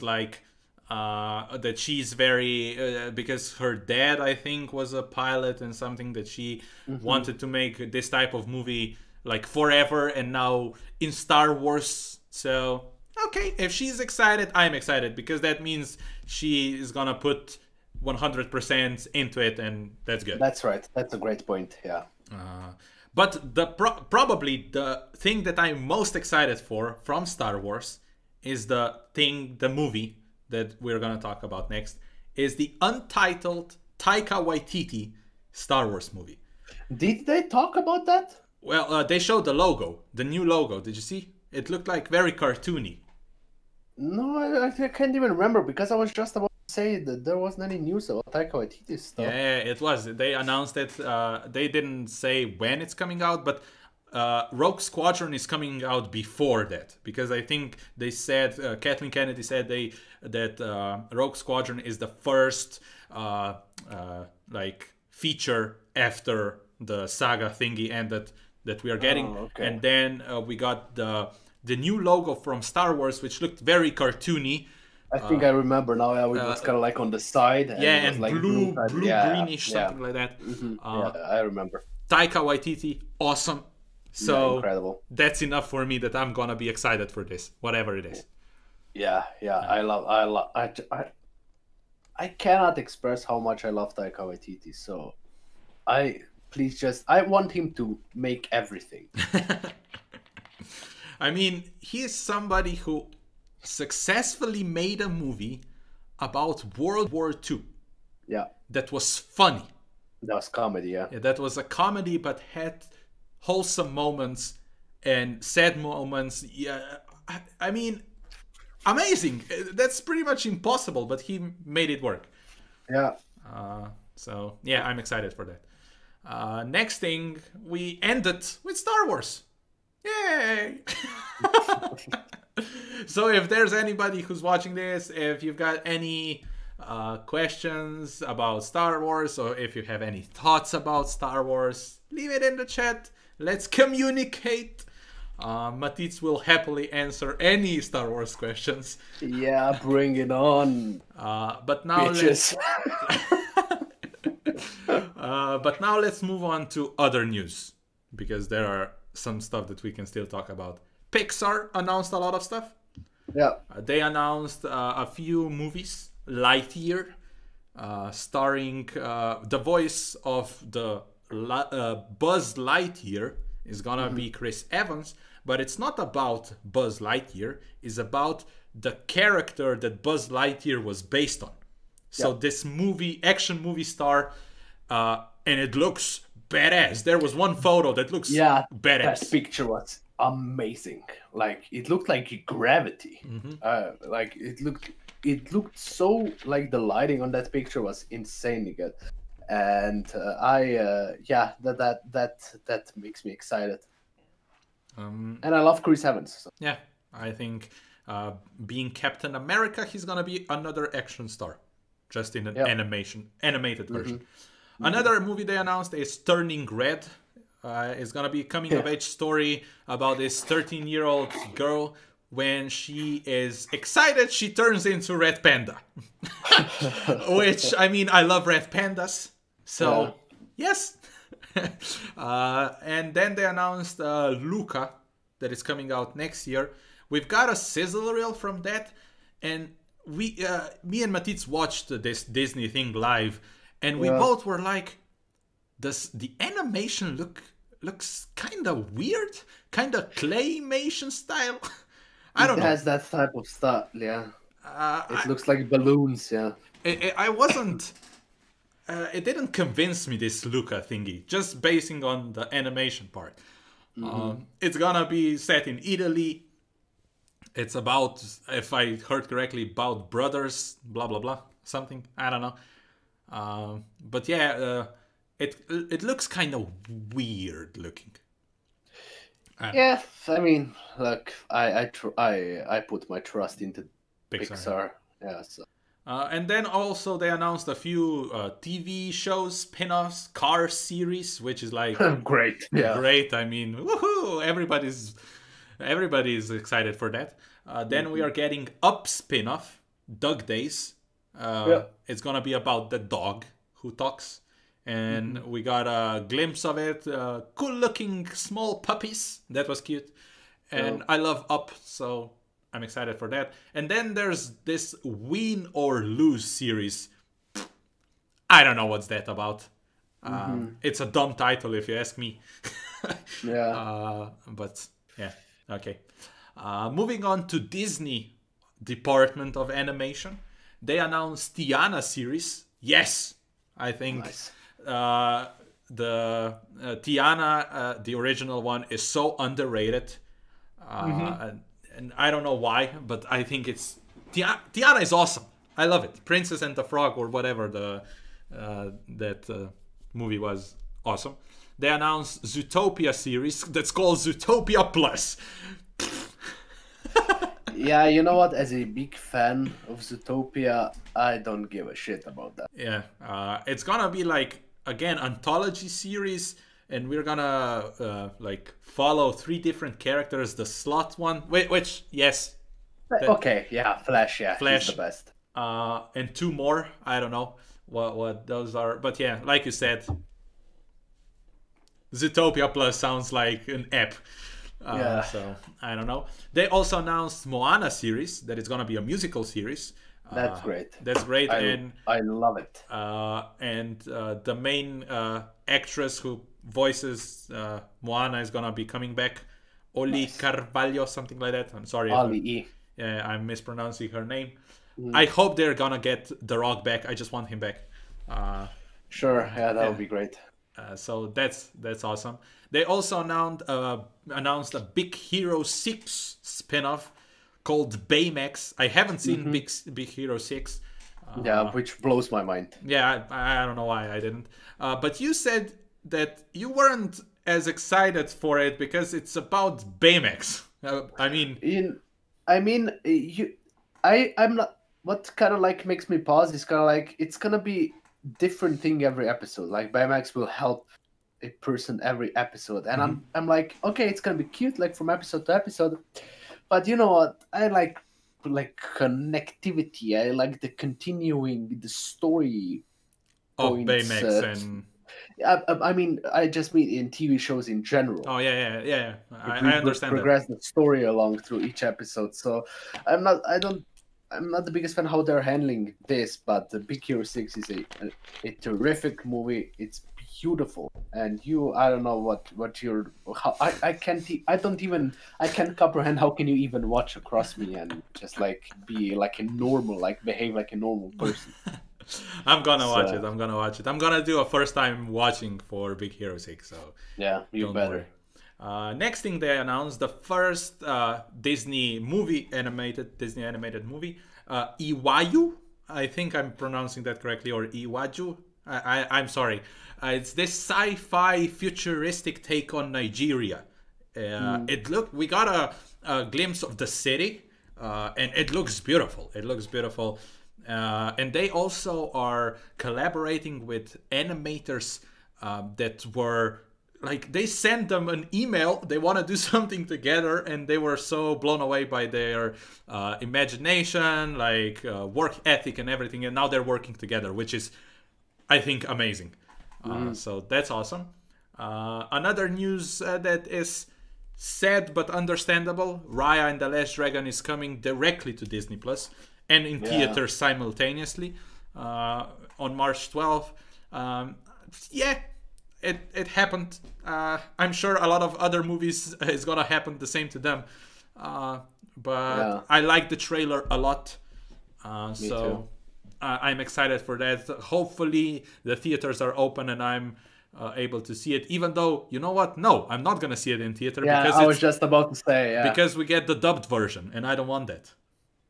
like that she's very because her dad, I think, was a pilot and something that she wanted to make this type of movie like forever, and now in Star Wars. So okay, if she's excited, I'm excited, because that means she is gonna put 100% into it, and that's good. That's right. That's a great point. Yeah. But probably the thing that I'm most excited for from Star Wars is the movie that we're gonna talk about next, is the Untitled Taika Waititi Star Wars movie. Did they talk about that? Well, they showed the logo, the new logo. Did you see? It looked like very cartoony. No, I can't even remember, because I was just about to say that there wasn't any news about Taika Waititi stuff. Yeah, it was. They announced it. They didn't say when it's coming out, but Rogue Squadron is coming out before that, because I think they said Kathleen Kennedy said that Rogue Squadron is the first like feature after the saga thingy ended that we are getting. Okay. And then we got the new logo from Star Wars, which looked very cartoony. I think I remember now. Yeah, it was kind of like on the side. And yeah, it was and like blue greenish, something like that. Yeah, I remember. Taika Waititi, awesome. So incredible. That's enough for me that I'm gonna be excited for this, whatever it is. Yeah. I cannot express how much I love Taika Waititi. So, I want him to make everything. I mean, he is somebody who successfully made a movie about World War II. Yeah. That was funny. That was comedy, yeah. Yeah, that was a comedy, but had wholesome moments and sad moments. Yeah, I mean, amazing. That's pretty much impossible, but he made it work. Yeah. So yeah, I'm excited for that. Next thing, we ended with Star Wars. Yay! So if there's anybody who's watching this, if you've got any questions about Star Wars, or if you have any thoughts about Star Wars, leave it in the chat. Let's communicate. Matitz will happily answer any Star Wars questions. Yeah, bring it on. But now let's move on to other news, because there are some stuff that we can still talk about. Pixar announced a lot of stuff. Yeah. They announced a few movies. Lightyear, starring the voice of the Buzz Lightyear is gonna be Chris Evans, but it's not about Buzz Lightyear. It's about the character that Buzz Lightyear was based on. So this action movie star, and it looks badass. There was one photo that looks badass. That picture was amazing. Like, it looked like gravity. Like, it looked so, like, the lighting on that picture was insanely good. And that makes me excited. And I love Chris Evans. So. Yeah, I think being Captain America, he's gonna be another action star, just in an animated version. Another movie they announced is Turning Red. It's gonna be a coming-of-age story about this 13-year-old girl. When she is excited, she turns into Red Panda. Which, I mean, I love Red Pandas. So, yes. And then they announced Luca, that is coming out next year. We've got a sizzle reel from that. And me and Matitz watched this Disney thing live. And we both were like, does the animation looks kind of weird? Kind of claymation style? I don't know. It has that type of stuff, yeah. It looks like balloons, yeah. I wasn't... it didn't convince me, this Luca thingy, just basing on the animation part. It's gonna be set in Italy. It's about, if I heard correctly, about brothers, blah, blah, blah, something. I don't know. But yeah, it looks kind of weird looking. Yeah, I mean, look, I put my trust into Pixar. Yeah. So. And then also they announced a few TV shows, spin-offs, Car series, which is like great. Yeah. Great. I mean, woohoo! Everybody's excited for that. Then we are getting Up spin-off, Dog Days. It's gonna be about the dog who talks. And we got a glimpse of it. Cool-looking small puppies. That was cute. And I love Up, so I'm excited for that. And then there's this Win or Lose series. I don't know what's that about. It's a dumb title, if you ask me. But, yeah, okay. Moving on to Disney Department of Animation. They announced Tiana series. Yes, I think... Nice. The Tiana, the original one, is so underrated, and I don't know why, but I think it's Tiana is awesome. I love it. Princess and the Frog, or whatever that movie was, awesome. They announced Zootopia series that's called Zootopia Plus. Yeah, you know what? As a big fan of Zootopia, I don't give a shit about that. Yeah, it's gonna be like, again, anthology series, and we're gonna like follow 3 different characters. The Sloth one, which yes, okay, yeah, Flash, he's the best. And 2 more. I don't know what those are, but yeah, like you said, Zootopia Plus sounds like an app. So I don't know. They also announced Moana series, that it's gonna be a musical series. That's great. That's great. I love it. And the main actress who voices Moana is gonna be coming back. Oli Carvalho, something like that. I'm sorry. I'm mispronouncing her name. I hope they're gonna get The Rock back. I just want him back. Sure, yeah, that would be great. So that's awesome. They also announced a Big Hero 6 spin-off called Baymax. I haven't seen Big Hero 6. Yeah, which blows my mind. Yeah, I don't know why I didn't. But you said that you weren't as excited for it because it's about Baymax. I mean, I'm not. What kind of like makes me pause is kind of like it's gonna be different thing every episode. Like Baymax will help a person every episode, and I'm like, okay, it's gonna be cute like from episode to episode, but you know what? I like connectivity. I like the continuing the story of points. Baymax and I mean, I just mean in TV shows in general. oh yeah. I It understand that. progress the story along through each episode. So I'm not the biggest fan how they're handling this, but the Big Hero 6 is a terrific movie. It's beautiful, and I don't know what you're how I can't I don't even I can't comprehend how can you even watch across me and just like be like a normal like behave like a normal person. I'm gonna watch it. I'm gonna watch it. I'm gonna do a first time watching for Big Hero 6. So yeah, you better. Next thing they announced the first Disney animated movie, Iwayu. I think I'm pronouncing that correctly, or Iwaju. I'm sorry. It's this sci-fi futuristic take on Nigeria. We got a glimpse of the city, and it looks beautiful. And they also are collaborating with animators that were like, they sent them an email, they want to do something together, and they were so blown away by their imagination, like work ethic and everything, and now they're working together, which is, I think, amazing. So that's awesome. Another news that is sad but understandable, Raya and the Last Dragon is coming directly to Disney Plus and in theaters simultaneously on March 12th. It happened. I'm sure a lot of other movies is gonna happen the same to them. But I like the trailer a lot. Me too. I'm excited for that. Hopefully the theaters are open and I'm able to see it. Even though, you know what? No, I'm not gonna see it in theater. Yeah, because I was just about to say. Because we get the dubbed version, and I don't want that.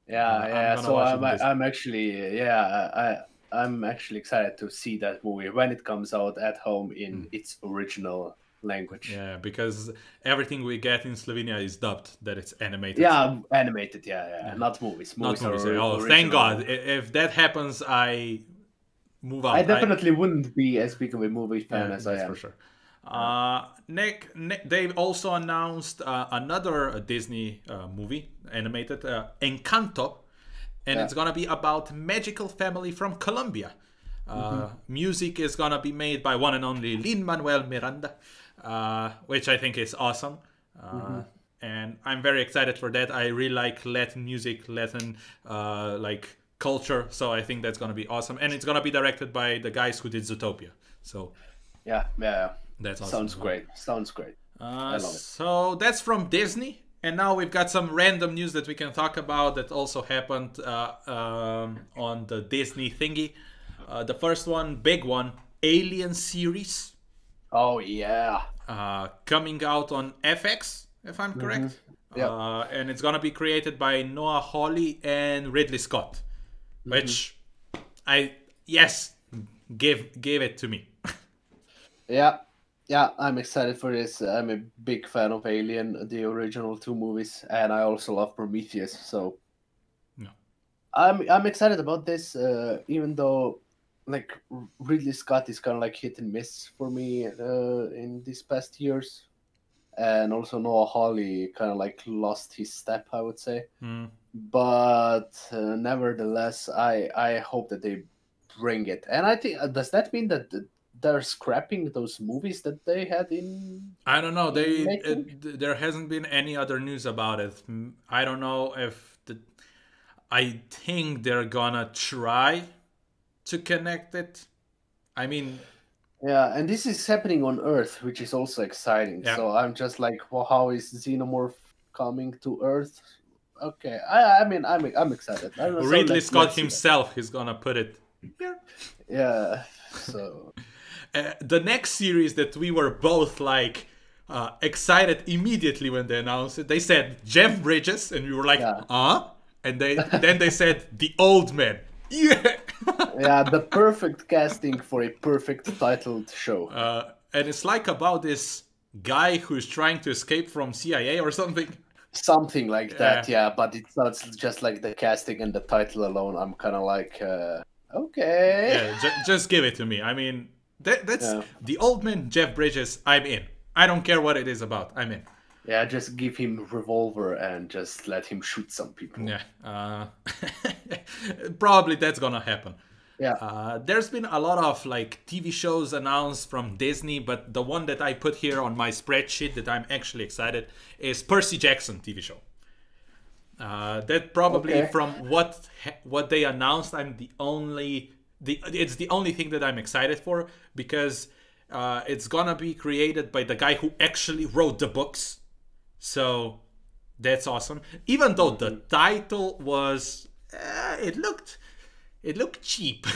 So I'm actually I'm actually excited to see that movie when it comes out at home in its original language. Yeah, because everything we get in Slovenia is dubbed, that it's animated. Yeah, animated, not movies. Not movies. Oh, thank God. If that happens, I move on. I definitely wouldn't be as big of a movie fan as I am. For sure. They've also announced another Disney movie, animated, Encanto, and it's gonna be about magical family from Colombia. Music is gonna be made by one and only Lin-Manuel Miranda, which I think is awesome. And I'm very excited for that. I really like Latin music, Latin like culture, so I think that's gonna be awesome. And it's gonna be directed by the guys who did Zootopia. So yeah. That's awesome. Sounds great. I love it. So that's from Disney. And now we've got some random news that we can talk about that also happened on the Disney thingy. The first one, big one, Alien series. Oh, yeah. Coming out on FX, if I'm correct. And it's going to be created by Noah Hawley and Ridley Scott. Which, give it to me. Yeah, I'm excited for this. I'm a big fan of Alien, the original 2 movies, and I also love Prometheus. So, I'm excited about this. Even though, like, Ridley Scott is kind of like hit and miss for me in these past years, and also Noah Hawley kind of like lost his step, I would say. But nevertheless, I hope that they bring it. And I think does that mean that they're scrapping those movies that they had in? I don't know. There hasn't been any other news about it. I don't know if I think they're gonna try to connect it. I mean, yeah, and this is happening on Earth, which is also exciting. Yeah. So I'm just like, well, how is Xenomorph coming to Earth? Okay, I mean, I'm excited. Ridley Scott himself is gonna put it here. Yeah. So. The next series that we were both like excited immediately when they announced it, they said Jeff Bridges, and we were like, and then they said The Old Man. Yeah. Yeah, the perfect casting for a perfect titled show. and it's like about this guy who's trying to escape from CIA or something. Something like that, yeah. But it's not just like the casting and the title alone. I'm kind of like, okay. Yeah, just give it to me. I mean, that's the old man Jeff Bridges. I'm in. I don't care what it is about. I'm in. Yeah, just give him revolver and just let him shoot some people. Yeah, probably that's gonna happen. Yeah. There's been a lot of like TV shows announced from Disney, but the one that I put here on my spreadsheet that I'm actually excited is Percy Jackson TV show. That probably from what they announced, it's the only thing that I'm excited for, because it's gonna be created by the guy who actually wrote the books. So that's awesome. Even though the title was, it looked cheap.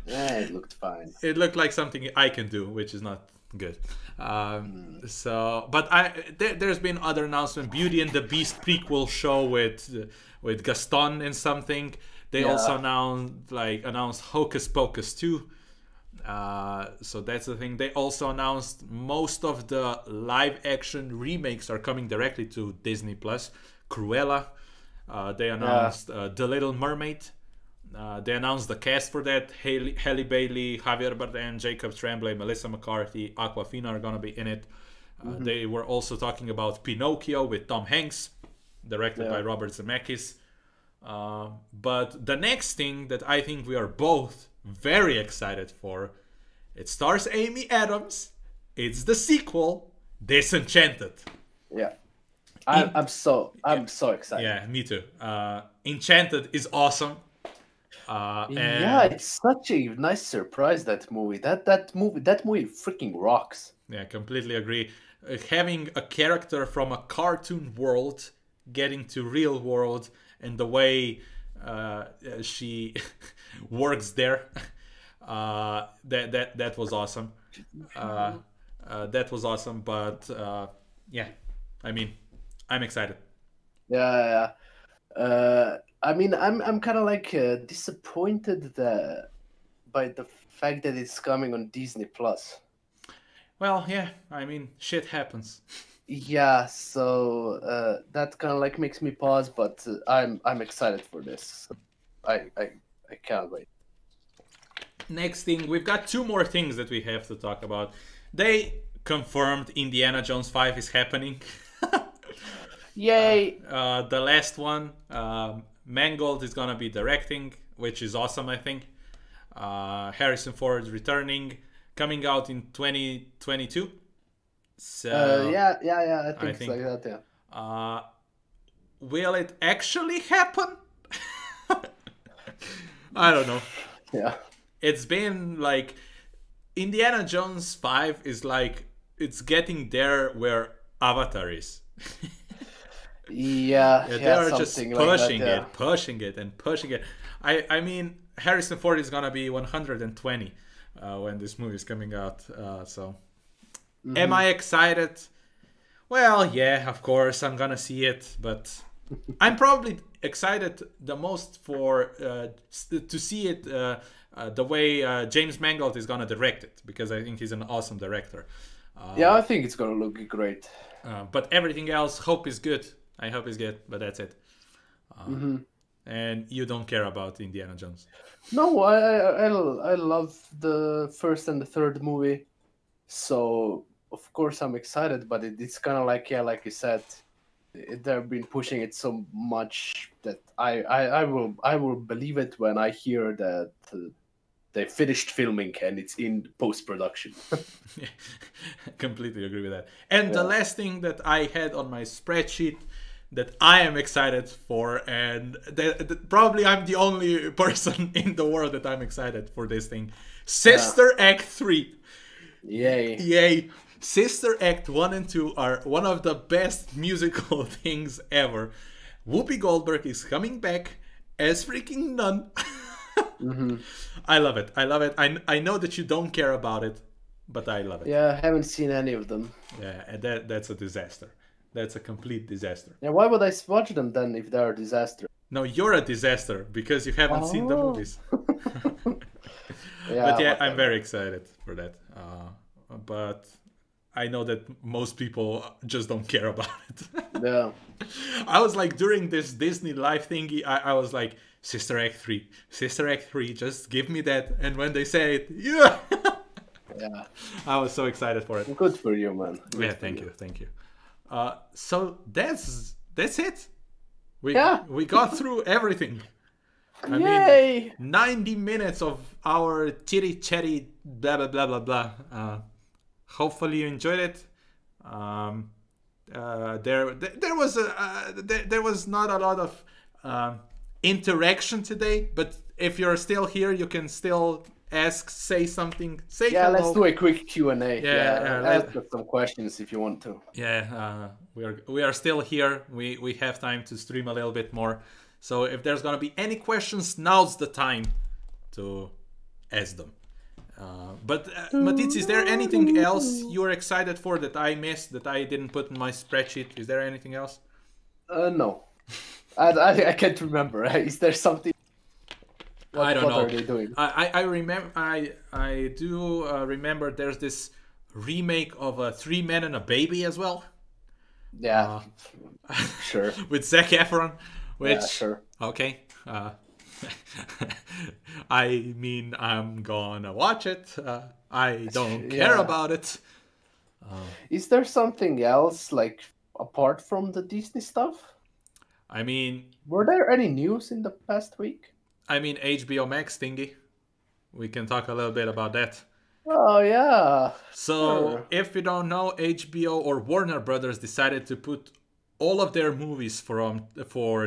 Yeah, it looked fine. It looked like something I can do, which is not good. So, but there's been other announcements. Beauty and the Beast prequel show with Gaston and something. They also announced Hocus Pocus 2. So that's the thing. They also announced most of the live action remakes are coming directly to Disney Plus. Cruella. They announced The Little Mermaid. They announced the cast for that. Halle Bailey, Javier Bardem, Jacob Tremblay, Melissa McCarthy, Awkwafina are gonna be in it. They were also talking about Pinocchio with Tom Hanks, directed by Robert Zemeckis. But the next thing that I think we are both very excited for, it stars Amy Adams. It's the sequel, Disenchanted. Yeah, I'm so excited. Yeah, me too. Enchanted is awesome. Yeah, it's such a nice surprise, that movie. That movie freaking rocks. Yeah, completely agree. Having a character from a cartoon world getting to real world, and the way she works there, that was awesome. That was awesome. But yeah, I mean, I'm excited. Yeah. I mean, I'm kind of like disappointed by the fact that it's coming on Disney Plus. Well, yeah, I mean, shit happens. Yeah, so that kind of like makes me pause, but I'm excited for this. I can't wait. Next thing, we've got two more things that we have to talk about. They confirmed Indiana Jones 5 is happening. Yay! The last one, Mangold is gonna be directing, which is awesome, I think. Harrison Ford returning, coming out in 2022. So yeah, I think it's like that. Yeah. Will it actually happen? I don't know. Yeah. It's been like Indiana Jones 5 is like it's getting there where Avatar is. They are just pushing like that, pushing it. I mean, Harrison Ford is gonna be 120 when this movie is coming out. So, am I excited? Well, yeah, of course, I'm gonna see it, but I'm probably excited the most for to see it the way James Mangold is gonna direct it, because I think he's an awesome director. I think it's gonna look great. But everything else, hope is good. I hope it's good, but that's it. And you don't care about Indiana Jones? No, I love the first and the third movie, so of course I'm excited. But it's kind of like like you said, they've been pushing it so much that I will believe it when I hear that they finished filming and it's in post-production. Yeah, completely agree with that. And the last thing that I had on my spreadsheet that I am excited for, and probably I'm the only person in the world that I'm excited for this thing. Sister Act 3. Yay. Sister Act 1 and 2 are one of the best musical things ever. Whoopi Goldberg is coming back as freaking nun. I love it. I know that you don't care about it, but I love it. Yeah, I haven't seen any of them. Yeah, and that's a disaster. That's a complete disaster. Yeah, why would I watch them then if they're a disaster? No, you're a disaster because you haven't seen the movies. But Yeah, yeah, I'm very whatever. excited for that. But I know that most people just don't care about it. Yeah. I was like, during this Disney live thingy, I was like, Sister Act 3, Sister Act 3, just give me that. And when they say it, yeah, Yeah. I was so excited for it. Good for you, man. Yeah, Good for thank you. you, thank you. So that's it. Yeah. We got through everything. I mean, Yay! 90 minutes of our chitty chatty blah blah blah blah blah. Hopefully you enjoyed it. Um, there was there was not a lot of interaction today, but if you're still here, you can still ask, say something, say Yeah, let's hello. do a quick Q&A. Yeah, Ask us some questions if you want to. yeah. We are still here. We have time to stream a little bit more. So if there's gonna be any questions, now's the time to ask them. But Matitz, is there anything else you're excited for that I missed, that I didn't put in my spreadsheet? Is there anything else? No. I can't remember. Is there something? I don't What know. are they doing? I remember. I do remember. There's this remake of Three Men and a Baby as well. Yeah, sure. With Zac Efron, which Yeah, sure. okay. I mean, I'm gonna watch it. I don't care Yeah. about it. Is there something else, like, apart from the Disney stuff? I mean, Were there any news in the past week? HBO Max thingy. We can talk a little bit about that. Oh, yeah. So, Sure. if you don't know, HBO or Warner Brothers decided to put all of their movies for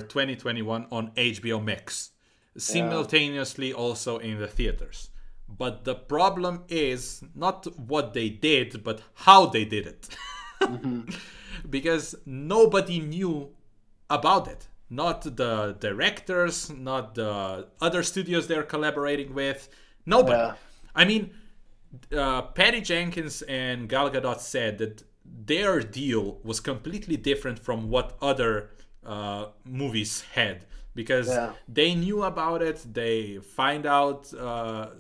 2021 on HBO Max, simultaneously also in the theaters. But the problem is not what they did, but how they did it. Because nobody knew about it. Not the directors, not the other studios they're collaborating with. Nobody. Yeah. I mean, Patty Jenkins and Gal Gadot said that their deal was completely different from what other movies had, because they knew about it. They find out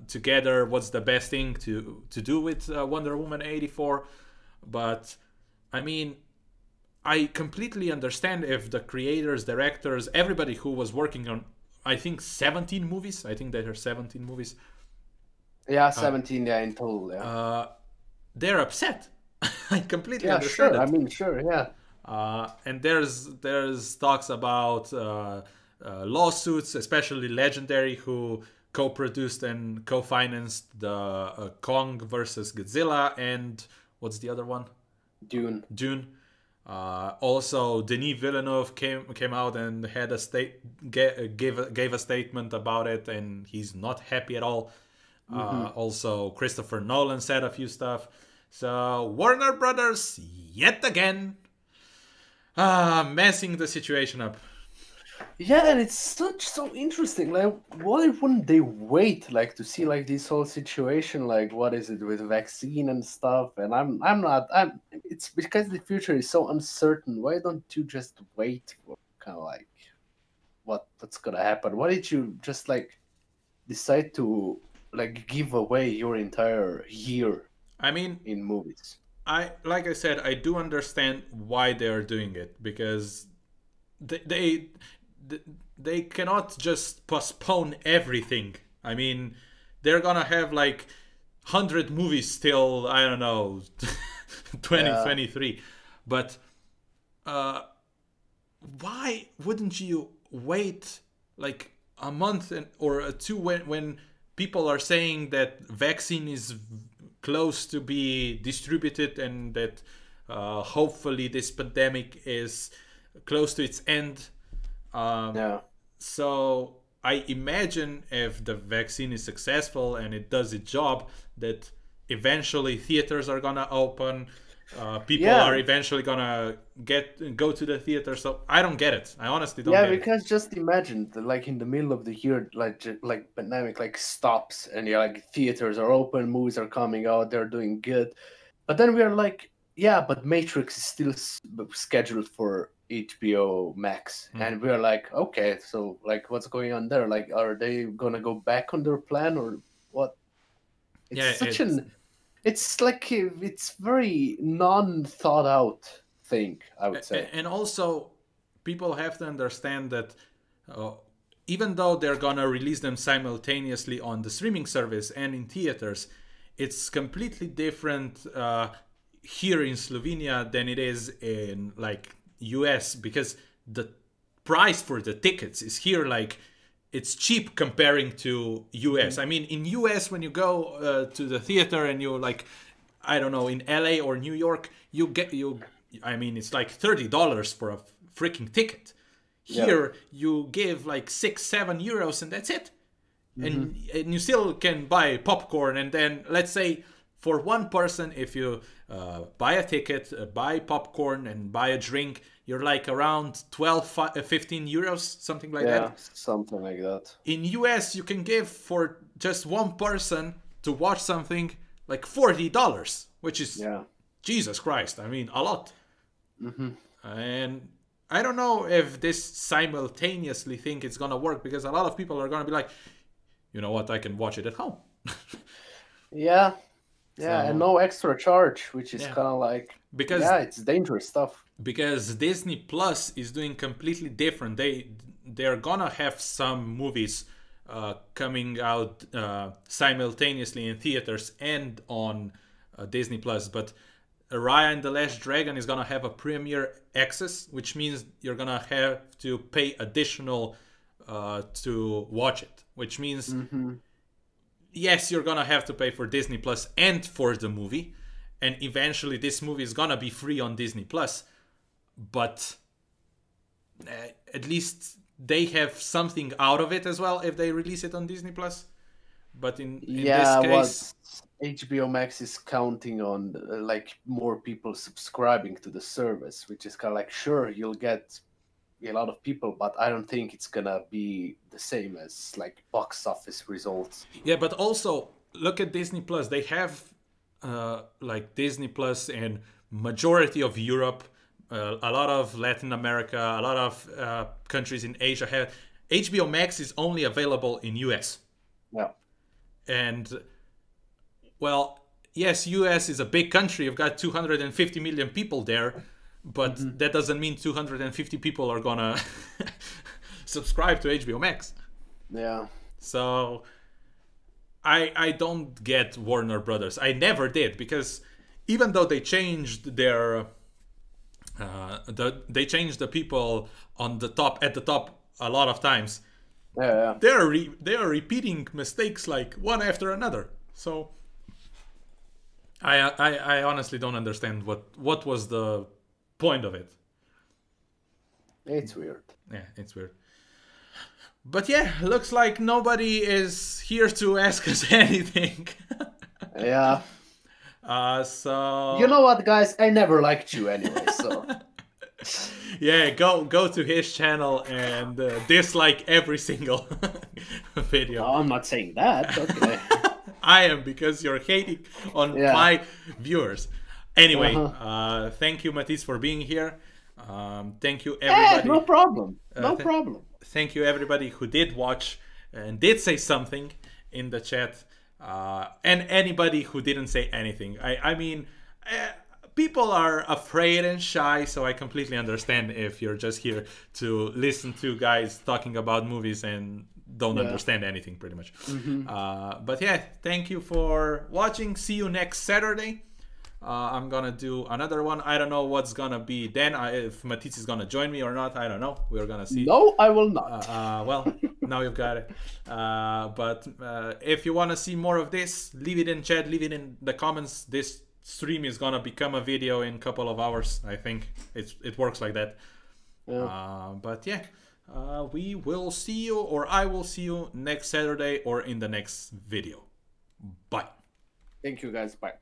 together what's the best thing to do with Wonder Woman 84. But I mean, I completely understand if the creators, directors, everybody who was working on, I think 17 movies. I think there are 17 movies. Yeah, 17, in total, they're upset. I completely sure. understand it. I mean, sure, yeah. And there's talks about lawsuits, especially Legendary, who co-produced and co-financed the Kong versus Godzilla, and what's the other one? Dune. Also, Denis Villeneuve came out and had gave a statement about it, and he's not happy at all. Also, Christopher Nolan said a few stuff. So Warner Brothers yet again messing the situation up. Yeah, and it's so interesting. Like, why wouldn't they wait, like, to see, like, this whole situation, like, what is it with vaccine and stuff? And it's because the future is so uncertain. Why don't you just wait for kind of like what's gonna happen? Why did you just, like, decide to, like, give away your entire year? I mean, in movies. Like I said, I do understand why they are doing it, because they cannot just postpone everything. I mean, they're gonna have like 100 movies till, I don't know, 2023. But why wouldn't you wait like a month or two when people are saying that vaccine is close to be distributed, and that hopefully this pandemic is close to its end. So I imagine if the vaccine is successful and it does its job, that eventually theaters are gonna open. People are eventually gonna go to the theater. So I don't get it. I honestly don't get it. Yeah, because just imagine, like, in the middle of the year, like pandemic, like, stops, and like theaters are open, movies are coming out, they're doing good, but then we are like, yeah, but Matrix is still scheduled for HBO Max, and we're like, okay, so, like, what's going on there? Like, are they gonna go back on their plan or what? It's Yeah, such an it's like it's very non-thought out thing, I would say. and also people have to understand that uh, even though they're gonna release them simultaneously on the streaming service and in theaters, it's completely different here in Slovenia than it is in like US, because the price for the tickets is here like it's cheap comparing to US. I mean, in US when you go to the theater and you like, I don't know, in LA or New York, I mean, it's like $30 for a freaking ticket. Here you give like 6-7 euros and that's it. And you still can buy popcorn, and then let's say for one person, if you buy a ticket, buy popcorn and buy a drink, you're like around 15 euros, something like that. Yeah, something like that. In US, you can give for just one person to watch something like $40, which is Jesus Christ. I mean, a lot. And I don't know if this simultaneously thing is gonna work, because a lot of people are gonna be like, you know what, I can watch it at home. Yeah, and no extra charge, which is kind of like, because it's dangerous stuff. Because Disney Plus is doing completely different. They're gonna have some movies coming out simultaneously in theaters and on Disney Plus, but Raya and the Last Dragon is gonna have a premiere access, which means you're gonna have to pay additional to watch it, which means yes, you're gonna have to pay for Disney Plus and for the movie, and eventually this movie is gonna be free on Disney Plus, but at least they have something out of it as well if they release it on Disney Plus. But in this case, HBO Max is counting on like more people subscribing to the service, which is kind of like, sure, you'll get a lot of people, but I don't think it's gonna be the same as like box office results. Yeah, but also look at Disney Plus. They have like Disney Plus in majority of Europe, a lot of Latin America, a lot of countries in Asia have. HBO Max is only available in US. Yeah. And well, yes, US is a big country. You've got 250 million people there, but that doesn't mean 250 people are gonna subscribe to HBO Max. Yeah. So I don't get Warner Brothers. I never did, because even though they changed their they changed the people on the top at the top a lot of times. They are repeating mistakes like one after another. So I honestly don't understand what was the point of it. It's weird. Yeah, it's weird. But yeah, looks like nobody is here to ask us anything. Yeah. So you know what, guys? I never liked you anyway, so. Yeah, go to his channel and dislike every single video. No, I'm not saying that. Okay. I am, because you're hating on my viewers. Anyway, thank you, Matisse, for being here. Thank you, everybody. No problem. No problem. Thank you, everybody who did watch and did say something in the chat, and anybody who didn't say anything. I mean, people are afraid and shy, so I completely understand if you're just here to listen to guys talking about movies and don't understand anything, pretty much. But yeah, thank you for watching. See you next Saturday. I'm gonna do another one. I don't know what's gonna be then. If Matisse is gonna join me or not, I don't know. We're gonna see. No, I will not. Well, now you've got it. But if you want to see more of this, leave it in chat, leave it in the comments. This stream is gonna become a video in a couple of hours. I think it works like that. But yeah, we will see you, or I will see you next Saturday or in the next video. Bye. Thank you, guys. Bye.